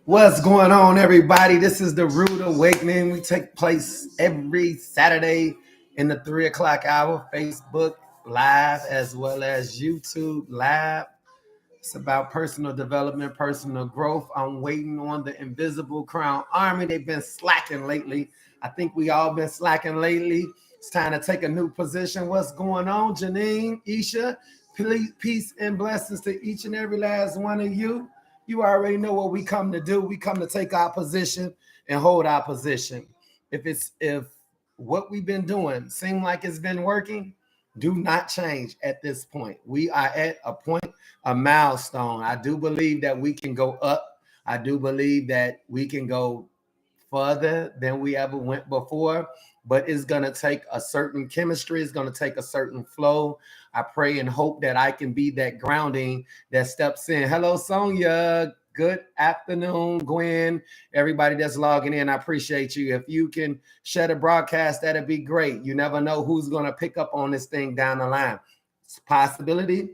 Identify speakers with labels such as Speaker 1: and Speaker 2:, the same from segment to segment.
Speaker 1: What's going on, everybody? This is the Rude Awakening. We take place every Saturday in the 3 o'clock hour, Facebook Live as well as YouTube Live. It's about personal development, personal growth. I'm waiting on the Invisible Crown Army. They've been slacking lately. I think we all been slacking lately. It's time to take a new position. What's going on, Janine, Isha? Peace and blessings to each and every last one of you. You already know what we come to do. We come to take our position and hold our position. If what we've been doing seem like it's been working, do not change at this point. We are at a point, a milestone. I do believe that we can go up. I do believe that we can go further than we ever went before, but it's going to take a certain chemistry. It's going to take a certain flow. I pray and hope that I can be that grounding that steps in. Hello, Sonia. Good afternoon, Gwen. Everybody that's logging in, I appreciate you. If you can share the broadcast, that'd be great. You never know who's going to pick up on this thing down the line. It's a possibility.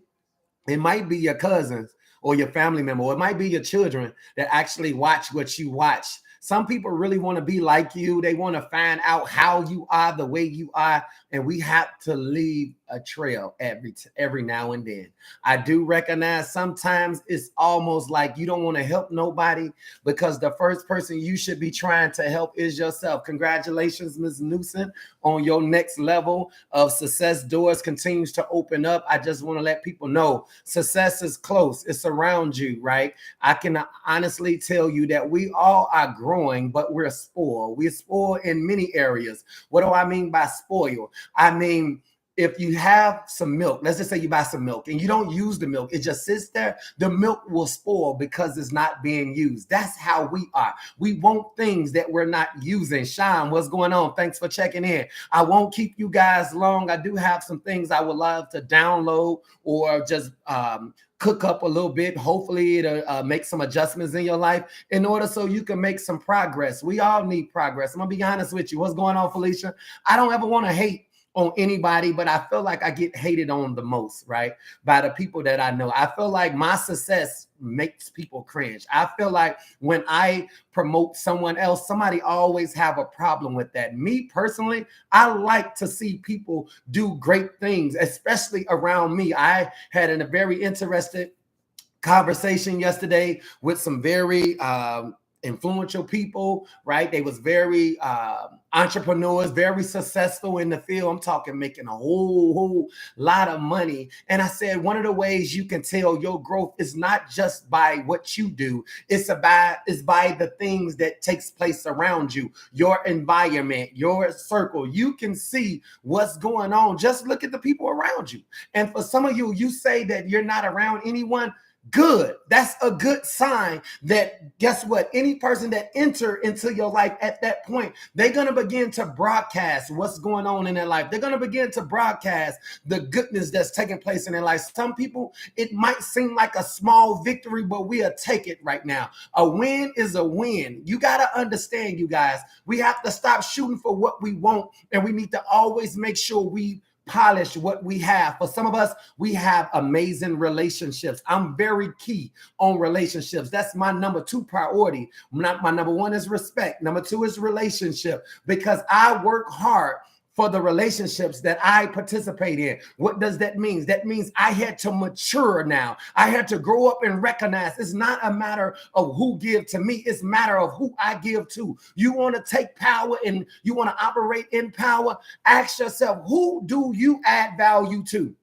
Speaker 1: It might be your cousins or your family member, or it might be your children that actually watch what you watch. Some people really want to be like you. They want to find out how you are, the way you are, and we have to leave a trail every now and then. I do recognize sometimes it's almost like you don't want to help nobody because the first person you should be trying to help is yourself. Congratulations, Ms. Newsom, on your next level of success. Doors continues to open up. I just want to let people know success is close. It's around you, right? I can honestly tell you that we all are growing, but we're spoiled. We're spoiled in many areas. What do I mean by spoiled? I mean, if you have some milk, let's just say you buy some milk and you don't use the milk, it just sits there, the milk will spoil because it's not being used. That's how we are. We want things that we're not using. Sean, what's going on? Thanks for checking in. I won't keep you guys long. I do have some things I would love to download or just cook up a little bit. Hopefully it'll make some adjustments in your life in order so you can make some progress. We all need progress. I'm gonna be honest with you. What's going on, Felicia? I don't ever want to hate on anybody, but I feel like I get hated on the most, right? By the people that I know. I feel like my success makes people cringe. I feel like when I promote someone else, somebody always have a problem with that. Me personally, I like to see people do great things, especially around me. I had a very interesting conversation yesterday with some very influential people, right? They was very entrepreneurs, very successful in the field. I'm talking making a whole lot of money. And I said, one of the ways you can tell your growth is not just by what you do. It's by the things that takes place around you, your environment, your circle. You can see what's going on. Just look at the people around you. And for some of you, you say that you're not around anyone. Good. That's a good sign that guess what? Any person that enter into your life at that point, they're going to begin to broadcast what's going on in their life. They're going to begin to broadcast the goodness that's taking place in their life. Some people, it might seem like a small victory, but we'll take it right now. A win is a win. You got to understand, you guys, we have to stop shooting for what we want, and we need to always make sure we polish what we have. For some of us, we have amazing relationships. I'm very key on relationships. That's my number 2 priority. My number 1 is respect. Number 2 is relationship, because I work hard for the relationships that I participate in. What does that mean? That means I had to mature now. I had to grow up and recognize it's not a matter of who give to me. It's a matter of who I give to. You want to take power and you want to operate in power? Ask yourself, who do you add value to?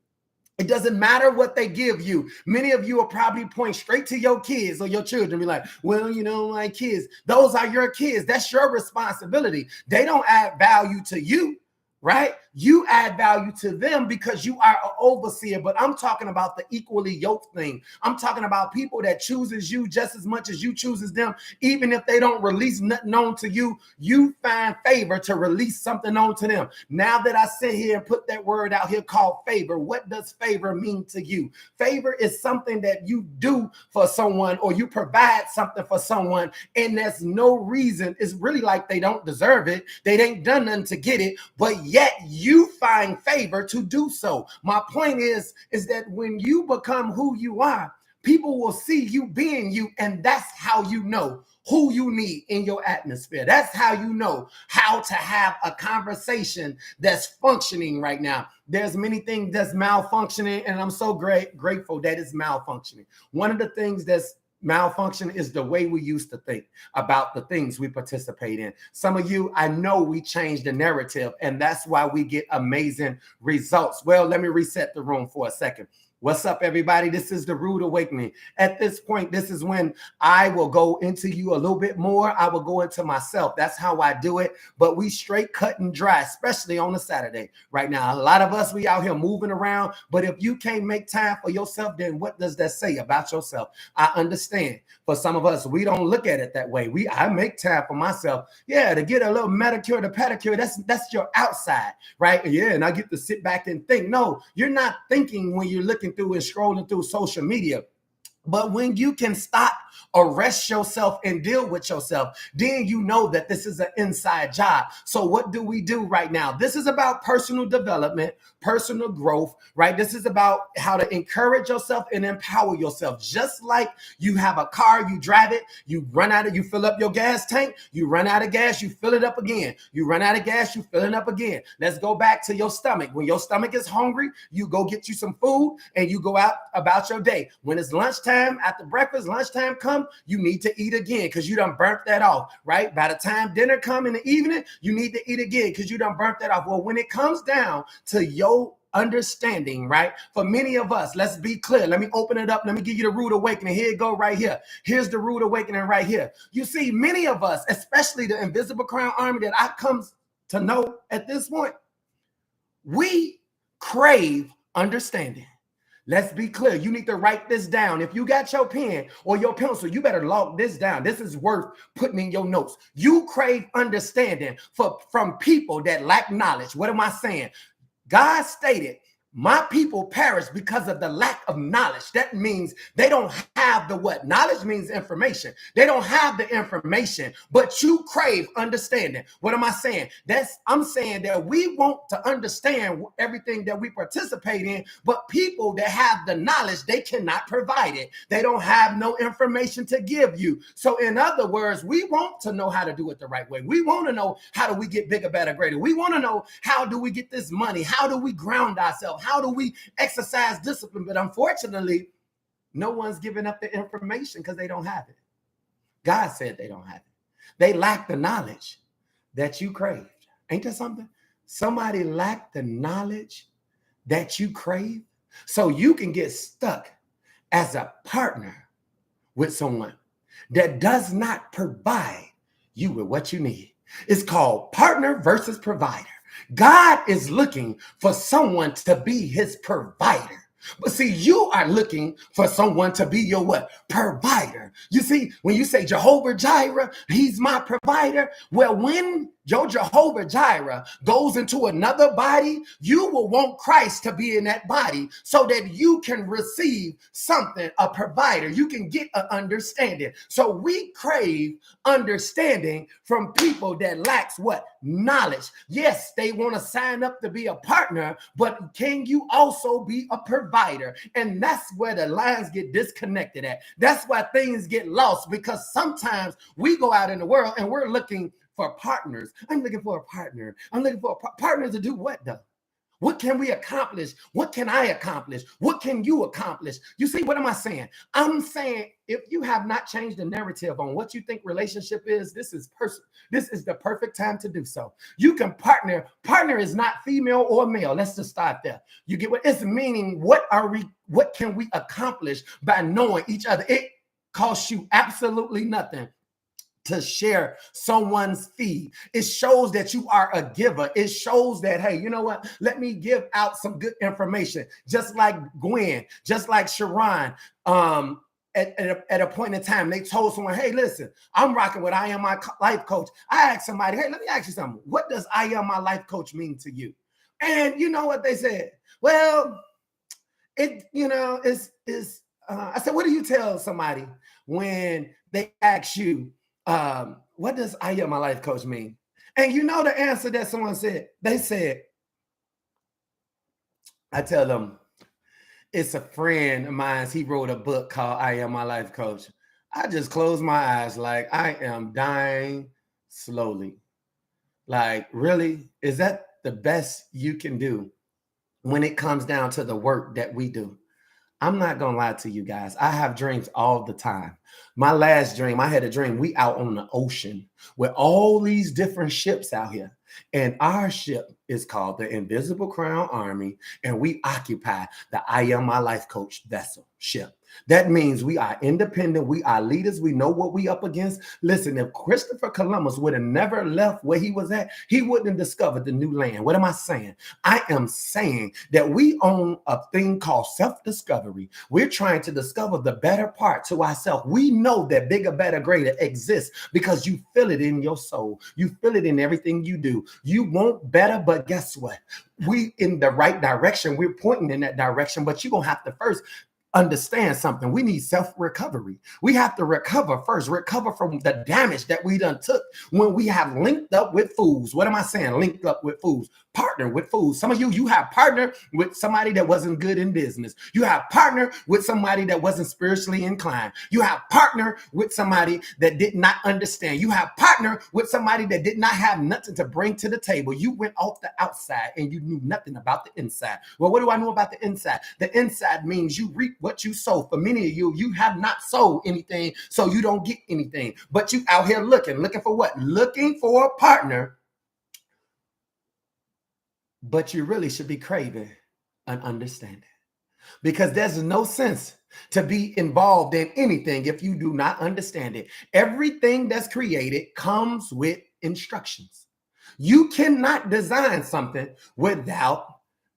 Speaker 1: It doesn't matter what they give you. Many of you will probably point straight to your kids or your children and be like, well, you know, my kids, those are your kids. That's your responsibility. They don't add value to you. Right? You add value to them because you are an overseer, but I'm talking about the equally yoked thing. I'm talking about people that chooses you just as much as you chooses them. Even if they don't release nothing on to you, you find favor to release something on to them. Now that I sit here and put that word out here called favor, what does favor mean to you? Favor is something that you do for someone or you provide something for someone, and there's no reason. It's really like they don't deserve it. They ain't done nothing to get it, but yet you find favor to do so. My point is that when you become who you are, People will see you being you, and that's how you know who you need in your atmosphere. That's how you know how to have a conversation that's functioning right now. There's many things that's malfunctioning, and I'm so grateful that it's malfunctioning. One of the things that's malfunction is the way we used to think about the things we participate in. Some of you, I know we changed the narrative, and that's why we get amazing results. Well, let me reset the room for a second. What's up, everybody? This is the Rude Awakening. At this point, this is when I will go into you a little bit more. I will go into myself. That's how I do it. But we straight cut and dry, especially on a Saturday right now. A lot of us, we out here moving around. But if you can't make time for yourself, then what does that say about yourself? I understand. For some of us, we don't look at it that way. I make time for myself. Yeah, to get a little manicure, to pedicure, that's your outside, right? Yeah, and I get to sit back and think. No, you're not thinking when you're looking through and scrolling through social media. But when you can stop, arrest yourself, and deal with yourself, then you know that this is an inside job. So what do we do right now? This is about personal development, personal growth, right? This is about how to encourage yourself and empower yourself. Just like you have a car, you drive it, you fill up your gas tank, you run out of gas, you fill it up again. You run out of gas, you fill it up again. Let's go back to your stomach. When your stomach is hungry, you go get you some food and you go out about your day. When it's lunchtime, after breakfast, lunchtime come, you need to eat again because you done burnt that off, right? By the time dinner come in the evening, you need to eat again because you done burnt that off. Well, when it comes down to your understanding, right? For many of us, let's be clear. Let me open it up. Let me give you the rude awakening. Here you go right here. Here's the rude awakening right here. You see, many of us, especially the Invisible Crown Army that I come to know at this point, we crave understanding. Let's be clear. You need to write this down. If you got your pen or your pencil, you better log this down. This is worth putting in your notes. You crave understanding from people that lack knowledge. What am I saying? God stated, my people perish because of the lack of knowledge. That means they don't have the what? Knowledge means information. They don't have the information, but you crave understanding. What am I saying? I'm saying that we want to understand everything that we participate in, but people that have the knowledge, they cannot provide it. They don't have no information to give you. So in other words, we want to know how to do it the right way. We want to know how do we get bigger, better, greater. We want to know how do we get this money? How do we ground ourselves? How do we exercise discipline? But unfortunately, no one's giving up the information because they don't have it. God said they don't have it. They lack the knowledge that you craved. Ain't that something? Somebody lacked the knowledge that you crave. So you can get stuck as a partner with someone that does not provide you with what you need. It's called partner versus provider. God is looking for someone to be his provider. But see, you are looking for someone to be your what? Provider. You see, when you say Jehovah Jireh, he's my provider. Well, when your Jehovah Jireh goes into another body, you will want Christ to be in that body so that you can receive something, a provider. You can get an understanding. So we crave understanding from people that lacks what? Knowledge. Yes, they want to sign up to be a partner, but can you also be a provider? And that's where the lines get disconnected at. That's why things get lost, because sometimes we go out in the world and we're looking for partners. I'm looking for a partner. I'm looking for a partner to do what though? What can we accomplish? What can I accomplish? What can you accomplish? You see, what am I saying? I'm saying if you have not changed the narrative on what you think relationship is, this is the perfect time to do so. You can partner. Partner is not female or male. Let's just start there. You get what it's meaning. What can we accomplish by knowing each other? It costs you absolutely nothing to share someone's feed. It shows that you are a giver. It shows that, hey, you know what? Let me give out some good information. Just like Gwen, just like Sharon, at a point in time, they told someone, hey, listen, I'm rocking with I Am My Life Coach. I asked somebody, hey, let me ask you something. What does I Am My Life Coach mean to you? And you know what they said? Well, I said, what do you tell somebody when they ask you, what does I Am My Life Coach mean? And you know the answer that someone said? They said, I tell them, It's a friend of mine. He wrote a book called I Am My Life Coach. I just closed my eyes like I am dying slowly. Like, really? Is that the best you can do when it comes down to the work that we do? I'm not gonna lie to you guys. I have dreams all the time. My last dream, I had a dream. We out on the ocean with all these different ships out here. And our ship is called the Invisible Crown Army, and we occupy the I Am My Life Coach vessel ship. That means we are independent. We are leaders. We know what we up against. Listen, if Christopher Columbus would have never left where he was at, he wouldn't have discovered the new land. What am I saying? I am saying that we own a thing called self-discovery. We're trying to discover the better part to ourselves. We know that bigger, better, greater exists because you feel it in your soul. You feel it in everything you do. You want better, but guess what? We in the right direction. We're pointing in that direction, but you're going to have to first understand something. We need self-recovery. We have to recover first, recover from the damage that we done took when we have linked up with fools. What am I saying? Linked up with fools. Partner with fools. Some of you have partnered with somebody that wasn't good in business. You have partnered with somebody that wasn't spiritually inclined. You have partnered with somebody that did not understand. You have partnered with somebody that did not have nothing to bring to the table. You went off the outside and you knew nothing about the inside. Well, what do I know about the inside? The inside means you reap what you sow. For many of you, you have not sowed anything, so you don't get anything. But you out here looking for what? Looking for a partner. But you really should be craving an understanding, because there's no sense to be involved in anything if you do not understand it. Everything that's created comes with instructions. You cannot design something without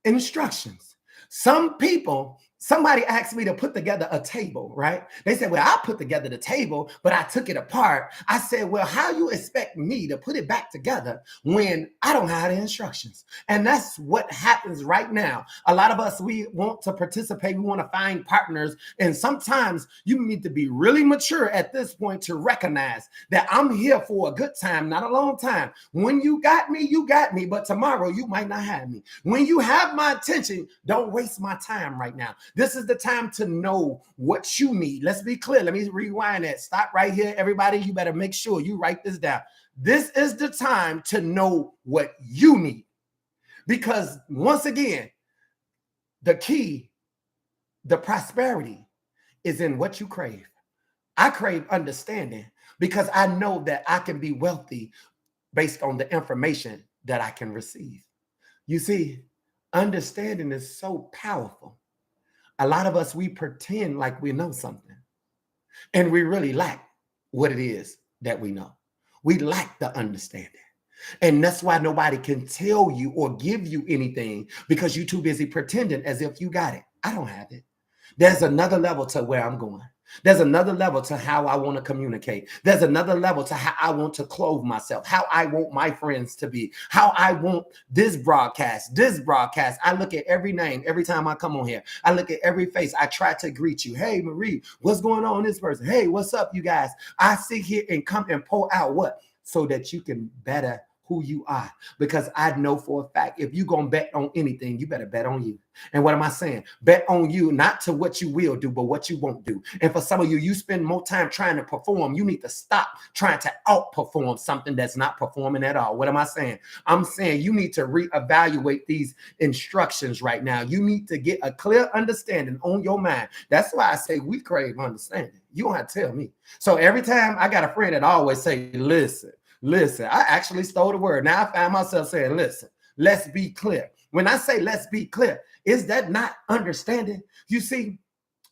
Speaker 1: instructions. Some people, somebody asked me to put together a table, right? They said, well, I put together the table, but I took it apart. I said, well, how you expect me to put it back together when I don't have the instructions? And that's what happens right now. A lot of us, we want to participate. We want to find partners. And sometimes you need to be really mature at this point to recognize that I'm here for a good time, not a long time. When you got me, you got me. But tomorrow you might not have me. When you have my attention, don't waste my time right now. This is the time to know what you need. Let's be clear. Let me rewind that. Stop right here. Everybody, you better make sure you write this down. This is the time to know what you need. Because once again, the key, the prosperity is in what you crave. I crave understanding because I know that I can be wealthy based on the information that I can receive. You see, understanding is so powerful. A lot of us, we pretend like we know something, and we really lack what it is that we know. We lack the understanding. And that's why nobody can tell you or give you anything, because you're too busy pretending as if you got it. I don't have it. There's another level to where I'm going. There's another level to how I want to communicate. There's another level to how I want to clothe myself, how I want my friends to be, how I want this broadcast. I look at every name every time I come on here. I look at every face. I try to greet you. Hey, Marie, what's going on with this person? Hey, what's up, you guys? I sit here and come and pull out what? So that you can better who you are. Because I know for a fact, if you're going to bet on anything, you better bet on you. And what am I saying? Bet on you, not to what you will do, but what you won't do. And for some of you, you spend more time trying to perform. You need to stop trying to outperform something that's not performing at all. What am I saying? I'm saying you need to reevaluate these instructions right now. You need to get a clear understanding on your mind. That's why I say we crave understanding. You don't have to tell me. So every time I got a friend that always say, listen, I actually stole the word. Now I find myself saying, listen, let's be clear. When I say let's be clear, is that not understanding? You see,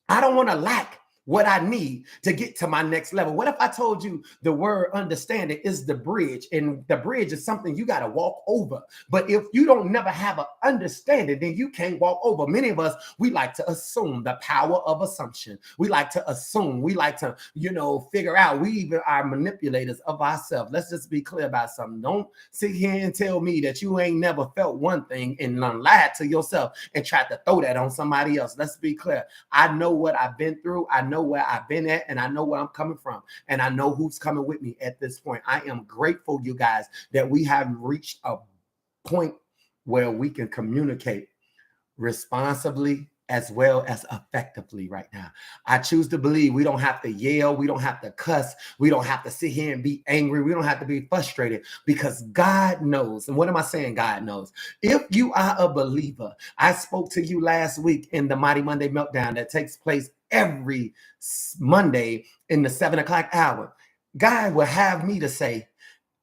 Speaker 1: I don't want to lack what I need to get to my next level. What if I told you the word understanding is the bridge, and the bridge is something you got to walk over? But if you don't never have an understanding, then you can't walk over. Many of us, we like to assume, the power of assumption. We like to assume. We like to, figure out. We even are manipulators of ourselves. Let's just be clear about something. Don't sit here and tell me that you ain't never felt one thing and lied to yourself and try to throw that on somebody else. Let's be clear. I know what I've been through. I know where I've been at, and I know where I'm coming from, and I know who's coming with me at this point. I am grateful, you guys, that we have reached a point where we can communicate responsibly as well as effectively right now. I choose to believe we don't have to yell, we don't have to cuss, we don't have to sit here and be angry, we don't have to be frustrated, because God knows. And what am I saying? God knows. If you are a believer, I spoke to you last week in the Mighty Monday Meltdown that takes place every Monday in the 7 o'clock hour. God will have me to say,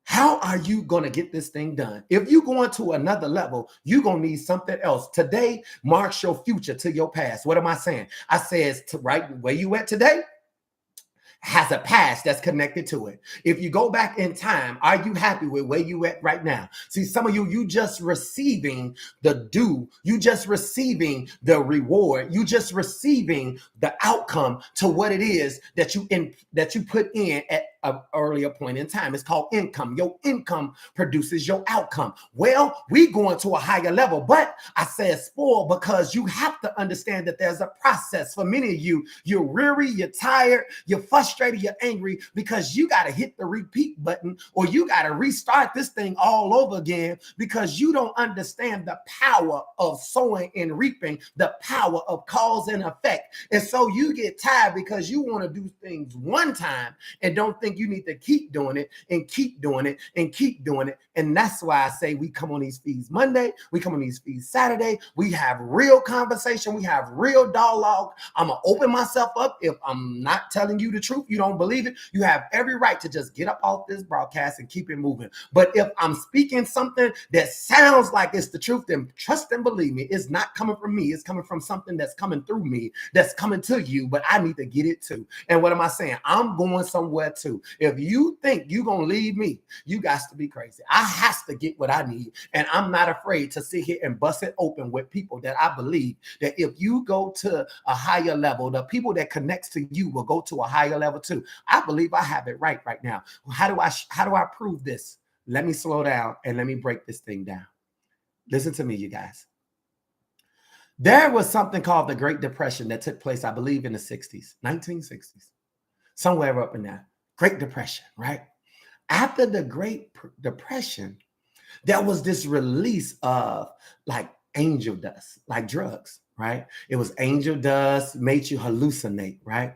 Speaker 1: how are you going to get this thing done? If you're going to another level, you're going to need something else. Today marks your future to your past. What am I saying? I says to right where you at today has a past that's connected to it. If you go back in time, are you happy with where you at right now? See, some of you just receiving the due, you just receiving the reward, you just receiving the outcome to what it is that you put in at an earlier point in time. It's called income. Your income produces your outcome. Well, we going to a higher level, but I said spoil because you have to understand that there's a process. For many of you, you're weary, you're tired, you're frustrated, you're angry because you got to hit the repeat button or you got to restart this thing all over again because you don't understand the power of sowing and reaping, the power of cause and effect. And so you get tired because you want to do things one time and don't think you need to keep doing it and keep doing it and keep doing it. And that's why I say we come on these feeds Monday, we come on these feeds Saturday, we have real conversation, we have real dialogue. I'm gonna open myself up. If I'm not telling you the truth, you don't believe it, you have every right to just get up off this broadcast and keep it moving. But if I'm speaking something that sounds like it's the truth, then trust and believe me, it's not coming from me, it's coming from something that's coming through me, that's coming to you, but I need to get it too. And what am I saying? I'm going somewhere too. If you think you're going to leave me, you got to be crazy. I have to get what I need. And I'm not afraid to sit here and bust it open with people that I believe that if you go to a higher level, the people that connects to you will go to a higher level too. I believe I have it right now. How do I prove this? Let me slow down and let me break this thing down. Listen to me, you guys. There was something called the Great Depression that took place, I believe, in the 60s, 1960s, somewhere up in there. Great Depression, right? After the Great Depression, there was this release of like angel dust, like drugs, right? It was angel dust, made you hallucinate, right?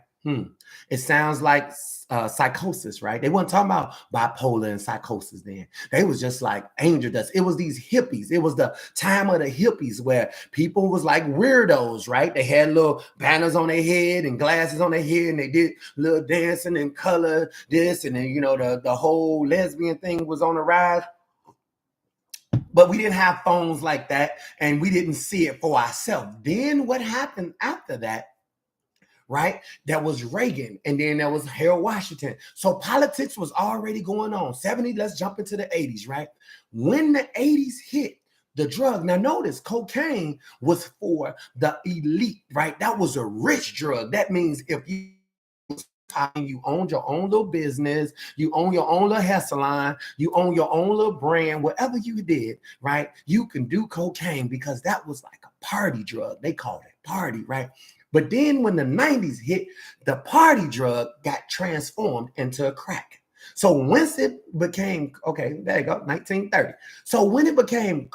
Speaker 1: It sounds like psychosis, right? They weren't talking about bipolar and psychosis then. They was just like angel dust. It was these hippies. It was the time of the hippies where people was like weirdos, right? They had little banners on their head and glasses on their head, and they did little dancing and color this, and then the whole lesbian thing was on the rise. But we didn't have phones like that, and we didn't see it for ourselves. Then what happened after that? Right? There was Reagan, and then there was Harold Washington. So politics was already going on. 70, let's jump into the 80s, right? When the 80s hit, the drug, now notice cocaine was for the elite, right? That was a rich drug. That means if you owned your own little business, you own your own little hair salon, you own your own little brand, whatever you did, right? You can do cocaine because that was like a party drug. They called it party, right? But then when the 90s hit, the party drug got transformed into a crack. So once it became, okay, there you go, 1930. So when it became,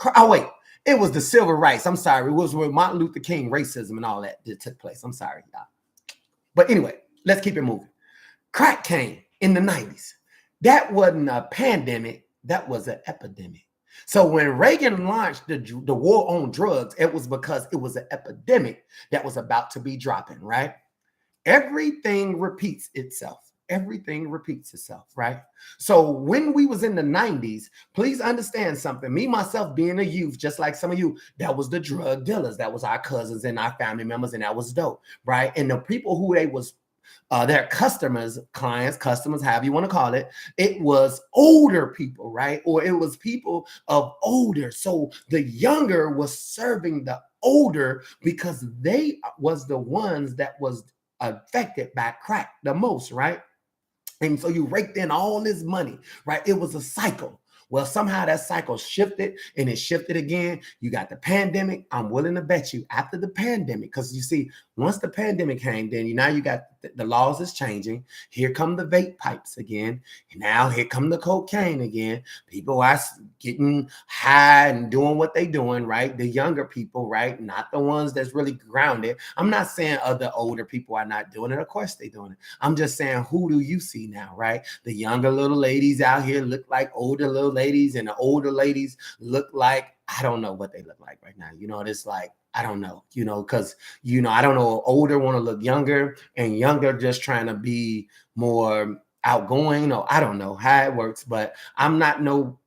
Speaker 1: it was the civil rights. I'm sorry. It was with Martin Luther King, racism and all that took place. I'm sorry, y'all. But anyway, let's keep it moving. Crack came in the 90s. That wasn't a pandemic. That was an epidemic. So when Reagan launched the war on drugs, it was because it was an epidemic that was about to be dropping, right? Everything repeats itself. Everything repeats itself, right? So when we was in the 90s, please understand something. Me, myself, being a youth, just like some of you, that was the drug dealers. That was our cousins and our family members, and that was dope, right? And the people who they was their customers, clients, customers, however you want to call it, it was older people, right? Or it was people of older. So the younger was serving the older because they was the ones that was affected by crack the most, right? And so you raked in all this money, right? It was a cycle. Well, somehow that cycle shifted and it shifted again. You got the pandemic. I'm willing to bet you after the pandemic, because you see, once the pandemic came, then now you got the laws is changing. Here come the vape pipes again. And now here come the cocaine again. People are getting high and doing what they doing, right? The younger people, right? Not the ones that's really grounded. I'm not saying other older people are not doing it. Of course they're doing it. I'm just saying, who do you see now, right? The younger little ladies out here look like older little ladies, and the older ladies look like, I don't know what they look like right now. It's like, I don't know, because, I don't know, older want to look younger, and younger just trying to be more outgoing, or I don't know how it works, but I'm not no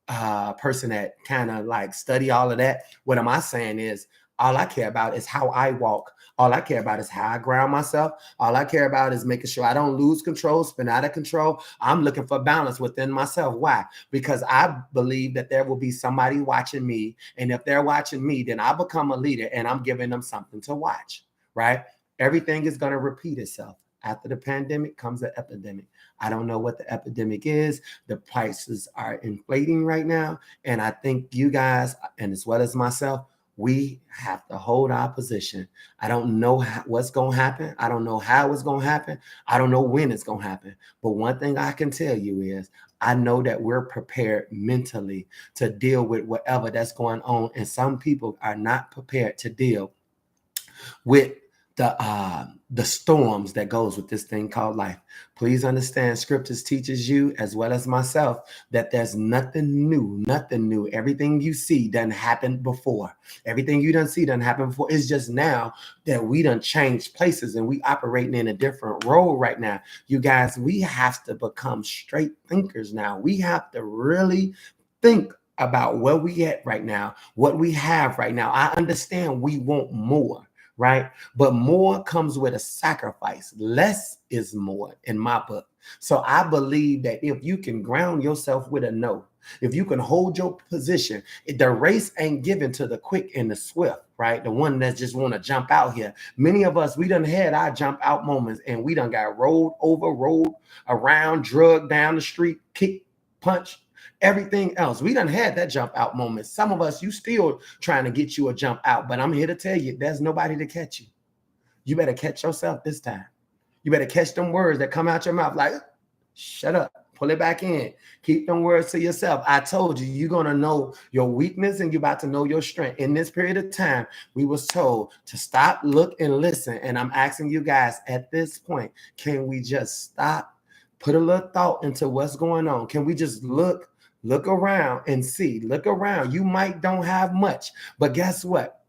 Speaker 1: person that kind of like study all of that. What am I saying is, all I care about is how I walk. All I care about is how I ground myself. All I care about is making sure I don't lose control, spin out of control. I'm looking for balance within myself. Why? Because I believe that there will be somebody watching me. And if they're watching me, then I become a leader and I'm giving them something to watch, right? Everything is going to repeat itself. After the pandemic comes the epidemic. I don't know what the epidemic is. The prices are inflating right now. And I think you guys, and as well as myself, we have to hold our position. I don't know what's going to happen. I don't know how it's going to happen. I don't know when it's going to happen. But one thing I can tell you is I know that we're prepared mentally to deal with whatever that's going on. And some people are not prepared to deal with the storms that goes with this thing called life. Please understand, scriptures teaches you as well as myself that there's nothing new. Everything you see done happened before. Everything you done see done happened before. It's just now that we done changed places and we operating in a different role right now. You guys, we have to become straight thinkers now. We have to really think about where we at right now, what we have right now. I understand we want more, right? But more comes with a sacrifice. Less is more in my book. So I believe that if you can ground yourself with a no, if you can hold your position, the race ain't given to the quick and the swift, right? The one that just want to jump out here. Many of us, we done had our jump out moments and we done got rolled over, rolled around, drugged down the street, kicked, punched, everything else. We done had that jump out moment. Some of us, you still trying to get you a jump out, but I'm here to tell you, there's nobody to catch you. You better catch yourself this time. You better catch them words that come out your mouth like, shut up, pull it back in. Keep them words to yourself. I told you, you're going to know your weakness and you're about to know your strength. In this period of time, we was told to stop, look, and listen. And I'm asking you guys at this point, can we just stop, put a little thought into what's going on? Can we just look around and see, look around. You might don't have much, but guess what?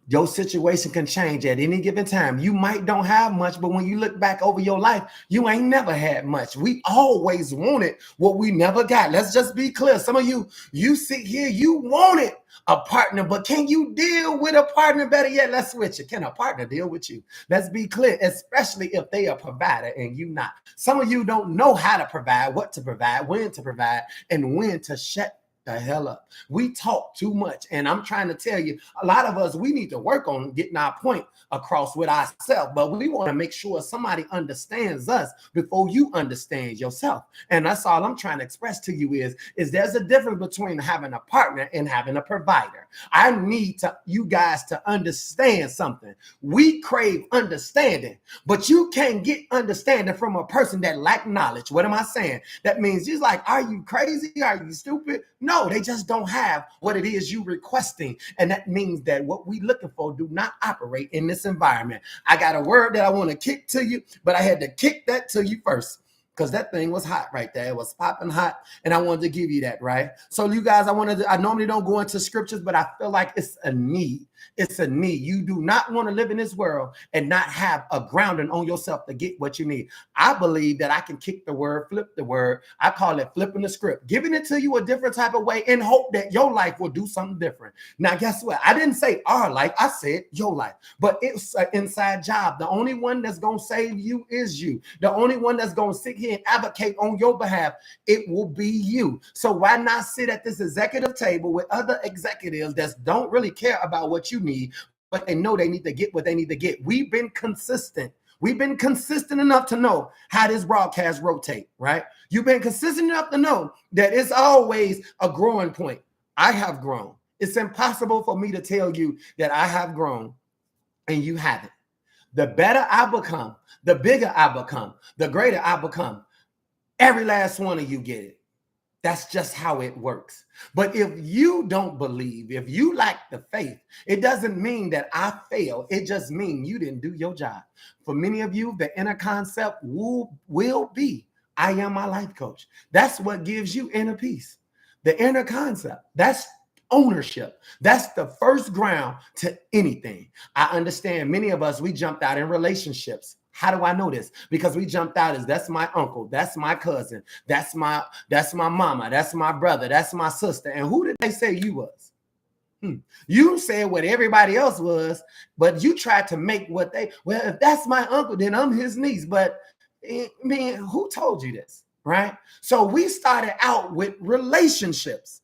Speaker 1: Your situation can change at any given time. You might don't have much, but when you look back over your life, you ain't never had much. We always wanted what we never got. Let's just be clear. Some of you sit here, you wanted a partner, but can you deal with a partner? Better yet, let's switch it. Can a partner deal with you? Let's be clear, especially if they are a provider and you not. Some of you don't know how to provide, what to provide, when to provide, and when to shut the hell up. We talk too much. And I'm trying to tell you, a lot of us, we need to work on getting our point across with ourselves, but we want to make sure somebody understands us before you understand yourself. And that's all I'm trying to express to you is there's a difference between having a partner and having a provider. I need you guys to understand something. We crave understanding, but you can't get understanding from a person that lack knowledge. What am I saying? That means you're like, are you crazy? Are you stupid? No, they just don't have what it is you requesting. And that means that what we looking for do not operate in this environment. I got a word that I want to kick to you, but I had to kick that to you first because that thing was hot right there. It was popping hot, and I wanted to give you that, right? So you guys, I normally don't go into scriptures, but I feel like it's a need. It's a need. You do not want to live in this world and not have a grounding on yourself to get what you need. I believe that I can kick the word, flip the word. I call it flipping the script, giving it to you a different type of way and hope that your life will do something different. Now, guess what? I didn't say our life. I said your life, but it's an inside job. The only one that's going to save you is you. The only one that's going to sit here and advocate on your behalf, it will be you. So why not sit at this executive table with other executives that don't really care about what you need, but they know they need to get what they need to get. We've been consistent. We've been consistent enough to know how this broadcast rotate, right? You've been consistent enough to know that it's always a growing point. I have grown. It's impossible for me to tell you that I have grown and you haven't. the better I become, the bigger I become, the greater I become. Every last one of you get it. That's just how it works. But if you don't believe, if you lack the faith, it doesn't mean that I fail. It just means you didn't do your job. For many of you, the inner concept will be, I am my life coach. That's what gives you inner peace. The inner concept, that's ownership. That's the first ground to anything. I understand many of us, we jumped out in relationships. How do I know this? Because we jumped out as that's my uncle, that's my cousin, that's my mama, that's my brother, that's my sister. And who did they say you was? You said what everybody else was, but you tried to make what they, well, if that's my uncle, then I'm his niece. But I mean, who told you this? Right? So we started out with relationships.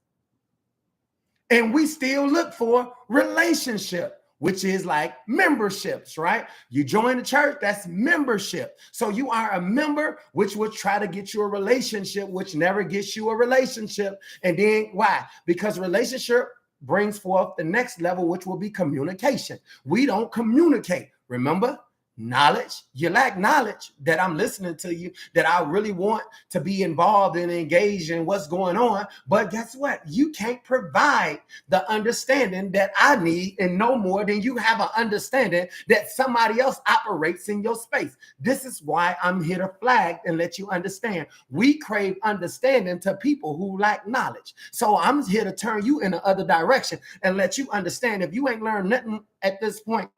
Speaker 1: And we still look for relationship, which is like memberships, right? You join the church, that's membership. So you are a member, which will try to get you a relationship, which never gets you a relationship. And then why? Because relationship brings forth the next level, which will be communication. We don't communicate. Remember? Knowledge. You lack knowledge that I'm listening to you, that I really want to be involved and engaged in what's going on. But guess what? You can't provide the understanding that I need, and no more than you have an understanding that somebody else operates in your space. This is why I'm here to flag and let you understand. We crave understanding to people who lack knowledge. So I'm here to turn you in the other direction and let you understand. If you ain't learned nothing at this point,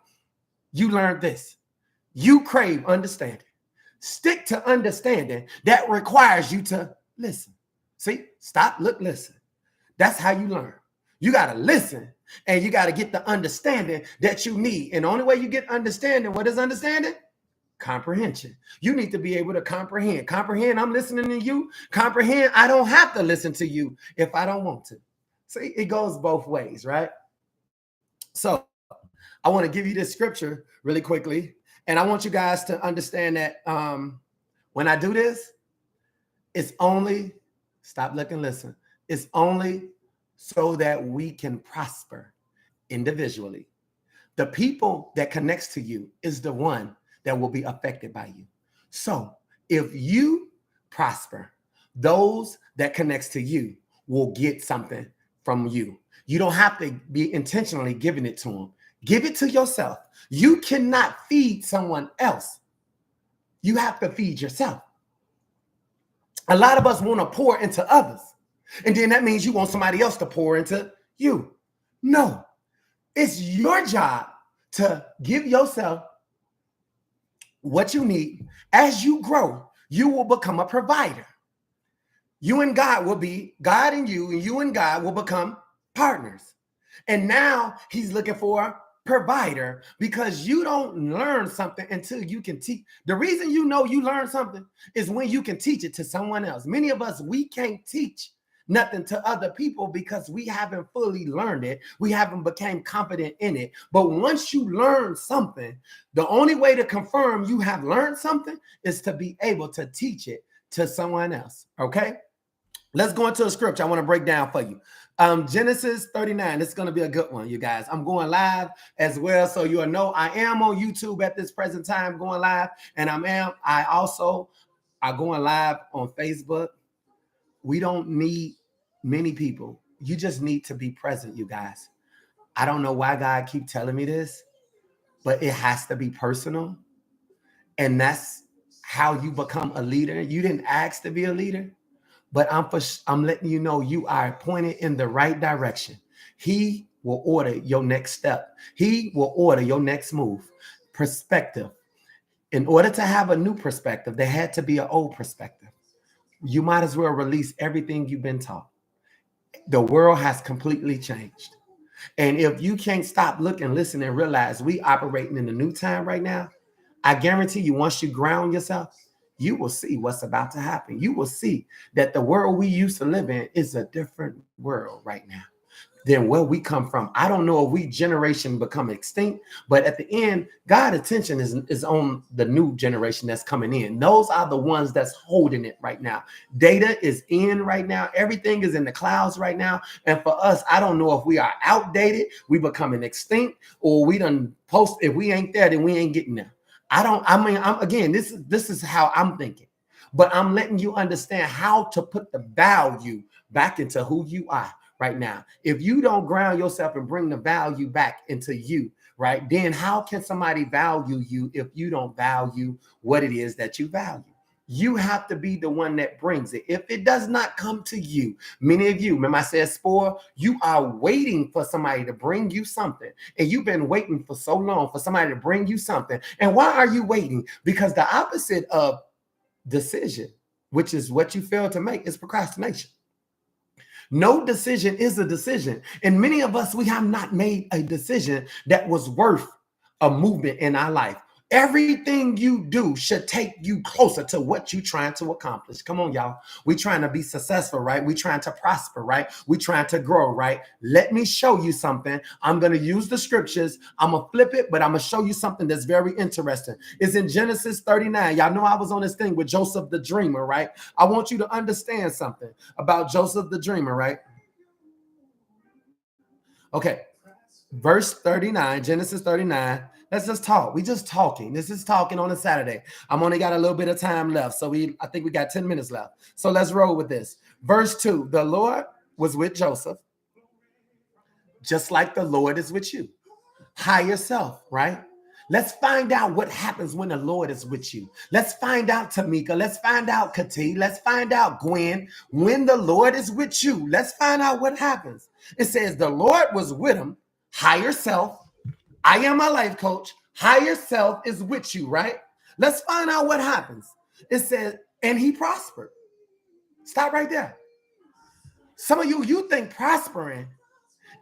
Speaker 1: you learned this. You crave understanding. Stick to understanding. That requires you to listen. See, stop, look, listen. That's how you learn. You got to listen, and you got to get the understanding that you need. And the only way you get understanding, what is understanding? Comprehension. You need to be able to comprehend. Comprehend, I'm listening to you. Comprehend, I don't have to listen to you if I don't want to. See, it goes both ways, right? So I want to give you this scripture really quickly. And I want you guys to understand that when I do this, it's only, stop, look, and listen. It's only so that we can prosper individually. The people that connects to you is the one that will be affected by you. So if you prosper, those that connects to you will get something from you. You don't have to be intentionally giving it to them. Give it to yourself. You cannot feed someone else. You have to feed yourself. A lot of us want to pour into others. And then that means you want somebody else to pour into you. No, it's your job to give yourself what you need. As you grow, you will become a provider. You and God will be, God and you and God will become partners. And now he's looking for provider, because you don't learn something until you can teach. The reason you know you learn something is when you can teach it to someone else. Many of us, we can't teach nothing to other people because we haven't fully learned it. We haven't become confident in it. But once you learn something, the only way to confirm you have learned something is to be able to teach it to someone else. Okay? Let's go into a scripture I want to break down for you. Genesis 39. This is going to be a good one, you guys. I'm going live as well, so you'll know I am on YouTube at this present time going live, and I also are going live on Facebook. We don't need many people. You just need to be present, you guys. I don't know why God keep telling me this, but it has to be personal, and that's how you become a leader. You didn't ask to be a leader. But I'm letting you know you are pointed in the right direction. He will order your next step. He will order your next move. Perspective. In order to have a new perspective, there had to be an old perspective. You might as well release everything you've been taught. The world has completely changed. And if you can't stop, look, and listen and realize we operating in the new time right now, I guarantee you, once you ground yourself, you will see what's about to happen. You will see that the world we used to live in is a different world right now than where we come from. I don't know if we generation become extinct, but at the end, God's attention is on the new generation that's coming in. Those are the ones that's holding it right now. Data is in right now. Everything is in the clouds right now. And for us, I don't know if we are outdated, we becoming extinct, or we done post. If we ain't there, then we ain't getting there. Again, this is how I'm thinking, but I'm letting you understand how to put the value back into who you are right now. If you don't ground yourself and bring the value back into you, right, then how can somebody value you if you don't value what it is that you value? You have to be the one that brings it. If it does not come to you, many of you, remember I said spoil, you are waiting for somebody to bring you something. And you've been waiting for so long for somebody to bring you something. And why are you waiting? Because the opposite of decision, which is what you fail to make, is procrastination. No decision is a decision. And many of us, we have not made a decision that was worth a movement in our life. Everything you do should take you closer to what you're trying to accomplish. Come on, y'all. We're trying to be successful, right? We're trying to prosper, right? We're trying to grow, right? Let me show you something. I'm going to use the scriptures. I'm going to flip it, but I'm going to show you something that's very interesting. It's in Genesis 39. Y'all know I was on this thing with Joseph the dreamer, right? I want you to understand something about Joseph the dreamer, right? Okay. Verse 39, Genesis 39. Let's just talk. We just talking. This is talking on a Saturday. I'm only got a little bit of time left. So I think we got 10 minutes left. So let's roll with this. Verse 2, the Lord was with Joseph, just like the Lord is with you. Higher self, right? Let's find out what happens when the Lord is with you. Let's find out, Tamika. Let's find out, Kati. Let's find out, Gwen. When the Lord is with you, let's find out what happens. It says the Lord was with him. Higher self. I am a life coach. Higher self is with you, right? Let's find out what happens. It says, and he prospered. Stop right there. Some of you think prospering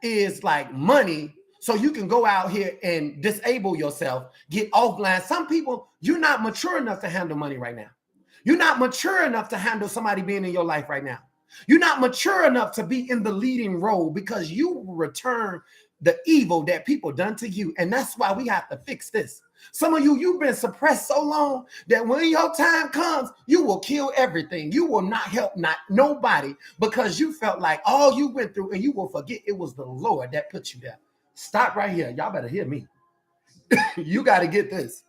Speaker 1: is like money, so you can go out here and disable yourself, get offline. Some people, you're not mature enough to handle money right now. You're not mature enough to handle somebody being in your life right now. You're not mature enough to be in the leading role because you will return the evil that people done to you. And that's why we have to fix this. Some of you, you've been suppressed so long that when your time comes, you will kill everything. You will not help nobody because you felt like all you went through, and you will forget it was the Lord that put you there. Stop right here. Y'all better hear me. You got to get this.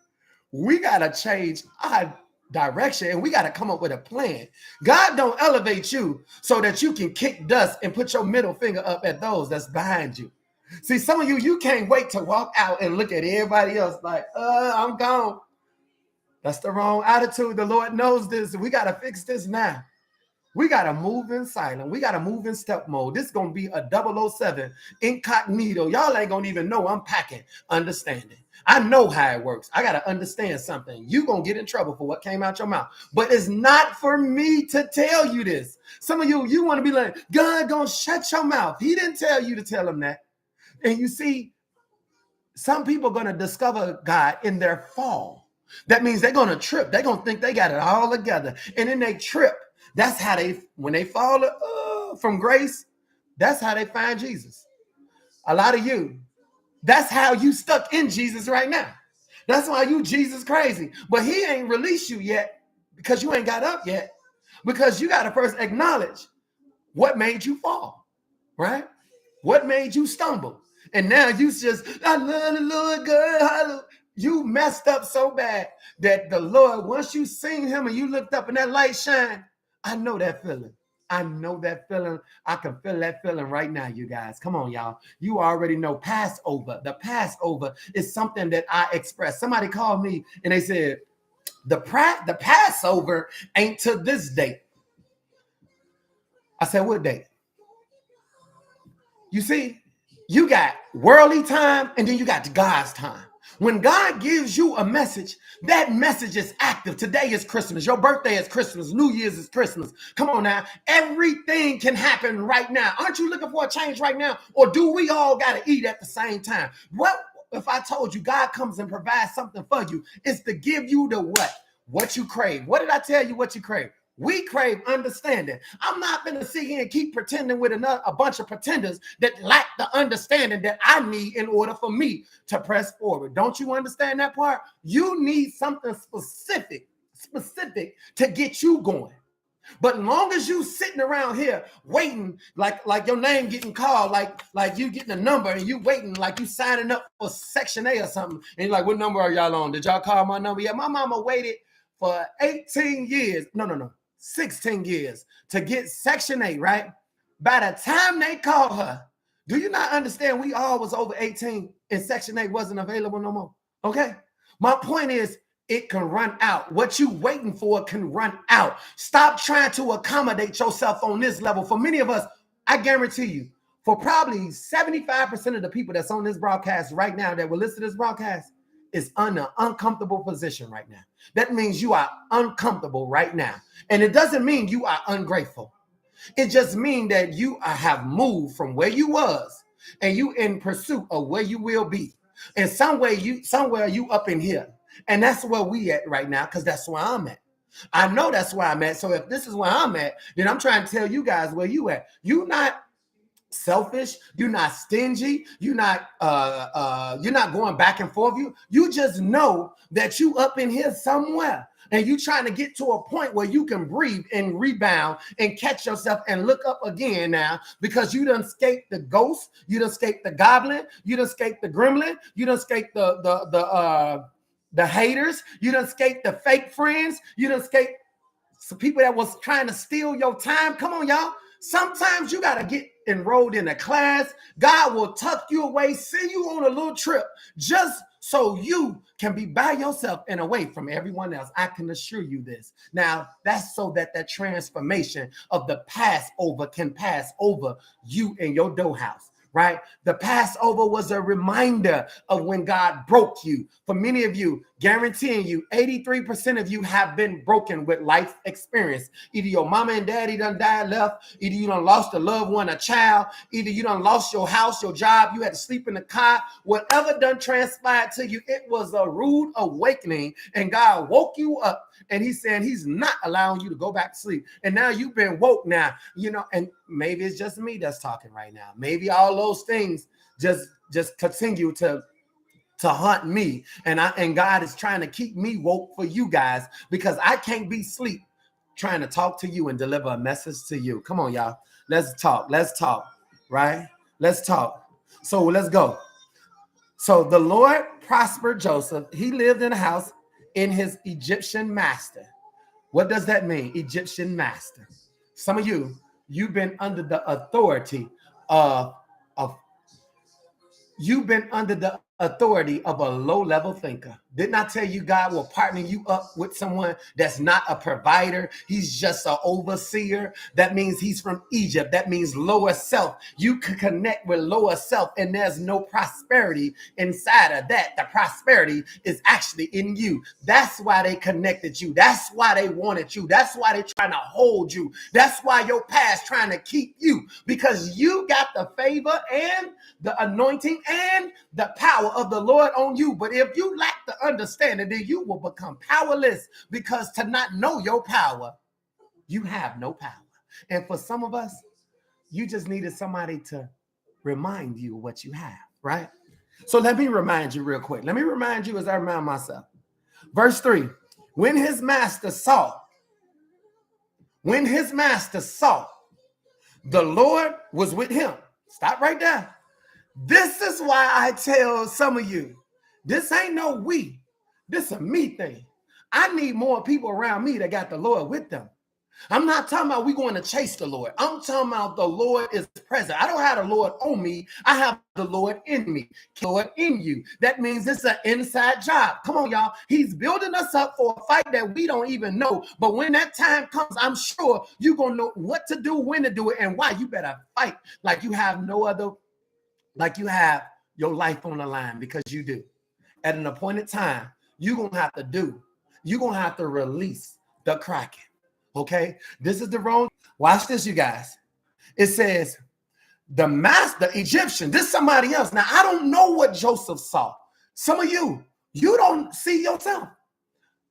Speaker 1: We got to change our direction, and we got to come up with a plan. God don't elevate you so that you can kick dust and put your middle finger up at those that's behind you. See, some of you can't wait to walk out and look at everybody else like, I'm gone. That's the wrong attitude. The Lord knows this. We got to fix this now. We got to move in silent. We got to move in step mode. This is going to be a 007 incognito. Y'all ain't going to even know I'm packing understanding. I know how it works. I got to understand something. You're going to get in trouble for what came out your mouth. But it's not for me to tell you this. Some of you want to be like, God going to shut your mouth. He didn't tell you to tell him that. And you see, some people are going to discover God in their fall. That means they're going to trip. They're going to think they got it all together. And then they trip. That's how when they fall from grace, that's how they find Jesus. A lot of you, that's how you stuck in Jesus right now. That's why you Jesus crazy. But he ain't released you yet because you ain't got up yet. Because you got to first acknowledge what made you fall, right? What made you stumble? And now you just, I love the Lord God. Hallelujah. You messed up so bad that the Lord, once you seen him and you looked up and that light shine, I know that feeling. I know that feeling. I can feel that feeling right now, you guys. Come on, y'all. You already know Passover. The Passover is something that I express. Somebody called me and they said, the Passover ain't to this date. I said, what date? You see, you got worldly time and then you got God's time. When God gives you a message, that message is active. Today is Christmas. Your birthday is Christmas. New Year's is Christmas. Come on now. Everything can happen right now. Aren't you looking for a change right now? Or do we all got to eat at the same time? What if I told you God comes and provides something for you? It's to give you the what? What you crave. What did I tell you what you crave? We crave understanding. I'm not going to sit here and keep pretending with a bunch of pretenders that lack the understanding that I need in order for me to press forward. Don't you understand that part? You need something specific to get you going. But long as you sitting around here waiting, like your name getting called, like you getting a number and you waiting, like you signing up for Section A or something, and you're like, what number are y'all on? Did y'all call my number? Yeah, my mama waited for 18 years. No, 16 years to get Section A, right? By the time they called her, do you not understand we all was over 18 and Section 8 wasn't available no more? Okay? My point is, it can run out. What you waiting for can run out. Stop trying to accommodate yourself on this level. For many of us, I guarantee you, for probably 75% of the people that's on this broadcast right now that will listen to this broadcast is in an uncomfortable position right now. That means you are uncomfortable right now. And it doesn't mean you are ungrateful. It just means that you have moved from where you was and you in pursuit of where you will be. And somewhere you up in here. And that's where we at right now, because that's where I'm at. I know that's where I'm at. So if this is where I'm at, then I'm trying to tell you guys where you at. You're not selfish, you're not stingy, you're not going back and forth. You just know that you up in here somewhere. And you trying to get to a point where you can breathe and rebound and catch yourself and look up again now, because you done escaped the ghost, you done escaped the goblin, you done escaped the gremlin, you done escaped the haters, you done escaped the fake friends, you done escaped some people that was trying to steal your time. Come on, y'all. Sometimes you got to get enrolled in a class. God will tuck you away, send you on a little trip just so you can be by yourself and away from everyone else. I can assure you this. Now, that's so that transformation of the Passover can pass over you and your dough house. Right? The Passover was a reminder of when God broke you. For many of you, guaranteeing you, 83% of you have been broken with life experience. Either your mama and daddy done died, left. Either you done lost a loved one, a child. Either you done lost your house, your job. You had to sleep in the car. Whatever done transpired to you, it was a rude awakening. And God woke you up. And he's saying he's not allowing you to go back to sleep. And now you've been woke now, and maybe it's just me that's talking right now. Maybe all those things just continue to haunt me. And God is trying to keep me woke for you guys, because I can't be asleep trying to talk to you and deliver a message to you. Come on, y'all. Let's talk, right? Let's talk. So let's go. So the Lord prospered Joseph. He lived in a house in his Egyptian master. What does that mean? Egyptian master. Some of you've been under the authority of a low-level thinker. Didn't I tell you God will partner you up with someone that's not a provider? He's just an overseer. That means he's from Egypt. That means lower self. You can connect with lower self, and there's no prosperity inside of that. The prosperity is actually in you. That's why they connected you. That's why they wanted you. That's why they're trying to hold you. That's why your past trying to keep you, because you got the favor and the anointing and the power of the Lord on you. But if you lack the understanding, then you will become powerless, because to not know your power, you have no power. And for some of us, you just needed somebody to remind you what you have, right? So let me remind you real quick. Let me remind you as I remind myself. Verse 3, when his master saw the Lord was with him. Stop right there. This is why I tell some of you, this ain't no we. This is a me thing. I need more people around me that got the Lord with them. I'm not talking about we going to chase the Lord. I'm talking about the Lord is present. I don't have the Lord on me. I have the Lord in me. Lord in you. That means it's an inside job. Come on, y'all. He's building us up for a fight that we don't even know. But when that time comes, I'm sure you're going to know what to do, when to do it, and why. You better fight like you have no other, like you have your life on the line, because you do. At an appointed time, you're going to have to release the Kraken. Okay, this is the wrong. Watch this, you guys. It says the Egyptian. This is somebody else. Now, I don't know what Joseph saw. Some of you don't see yourself.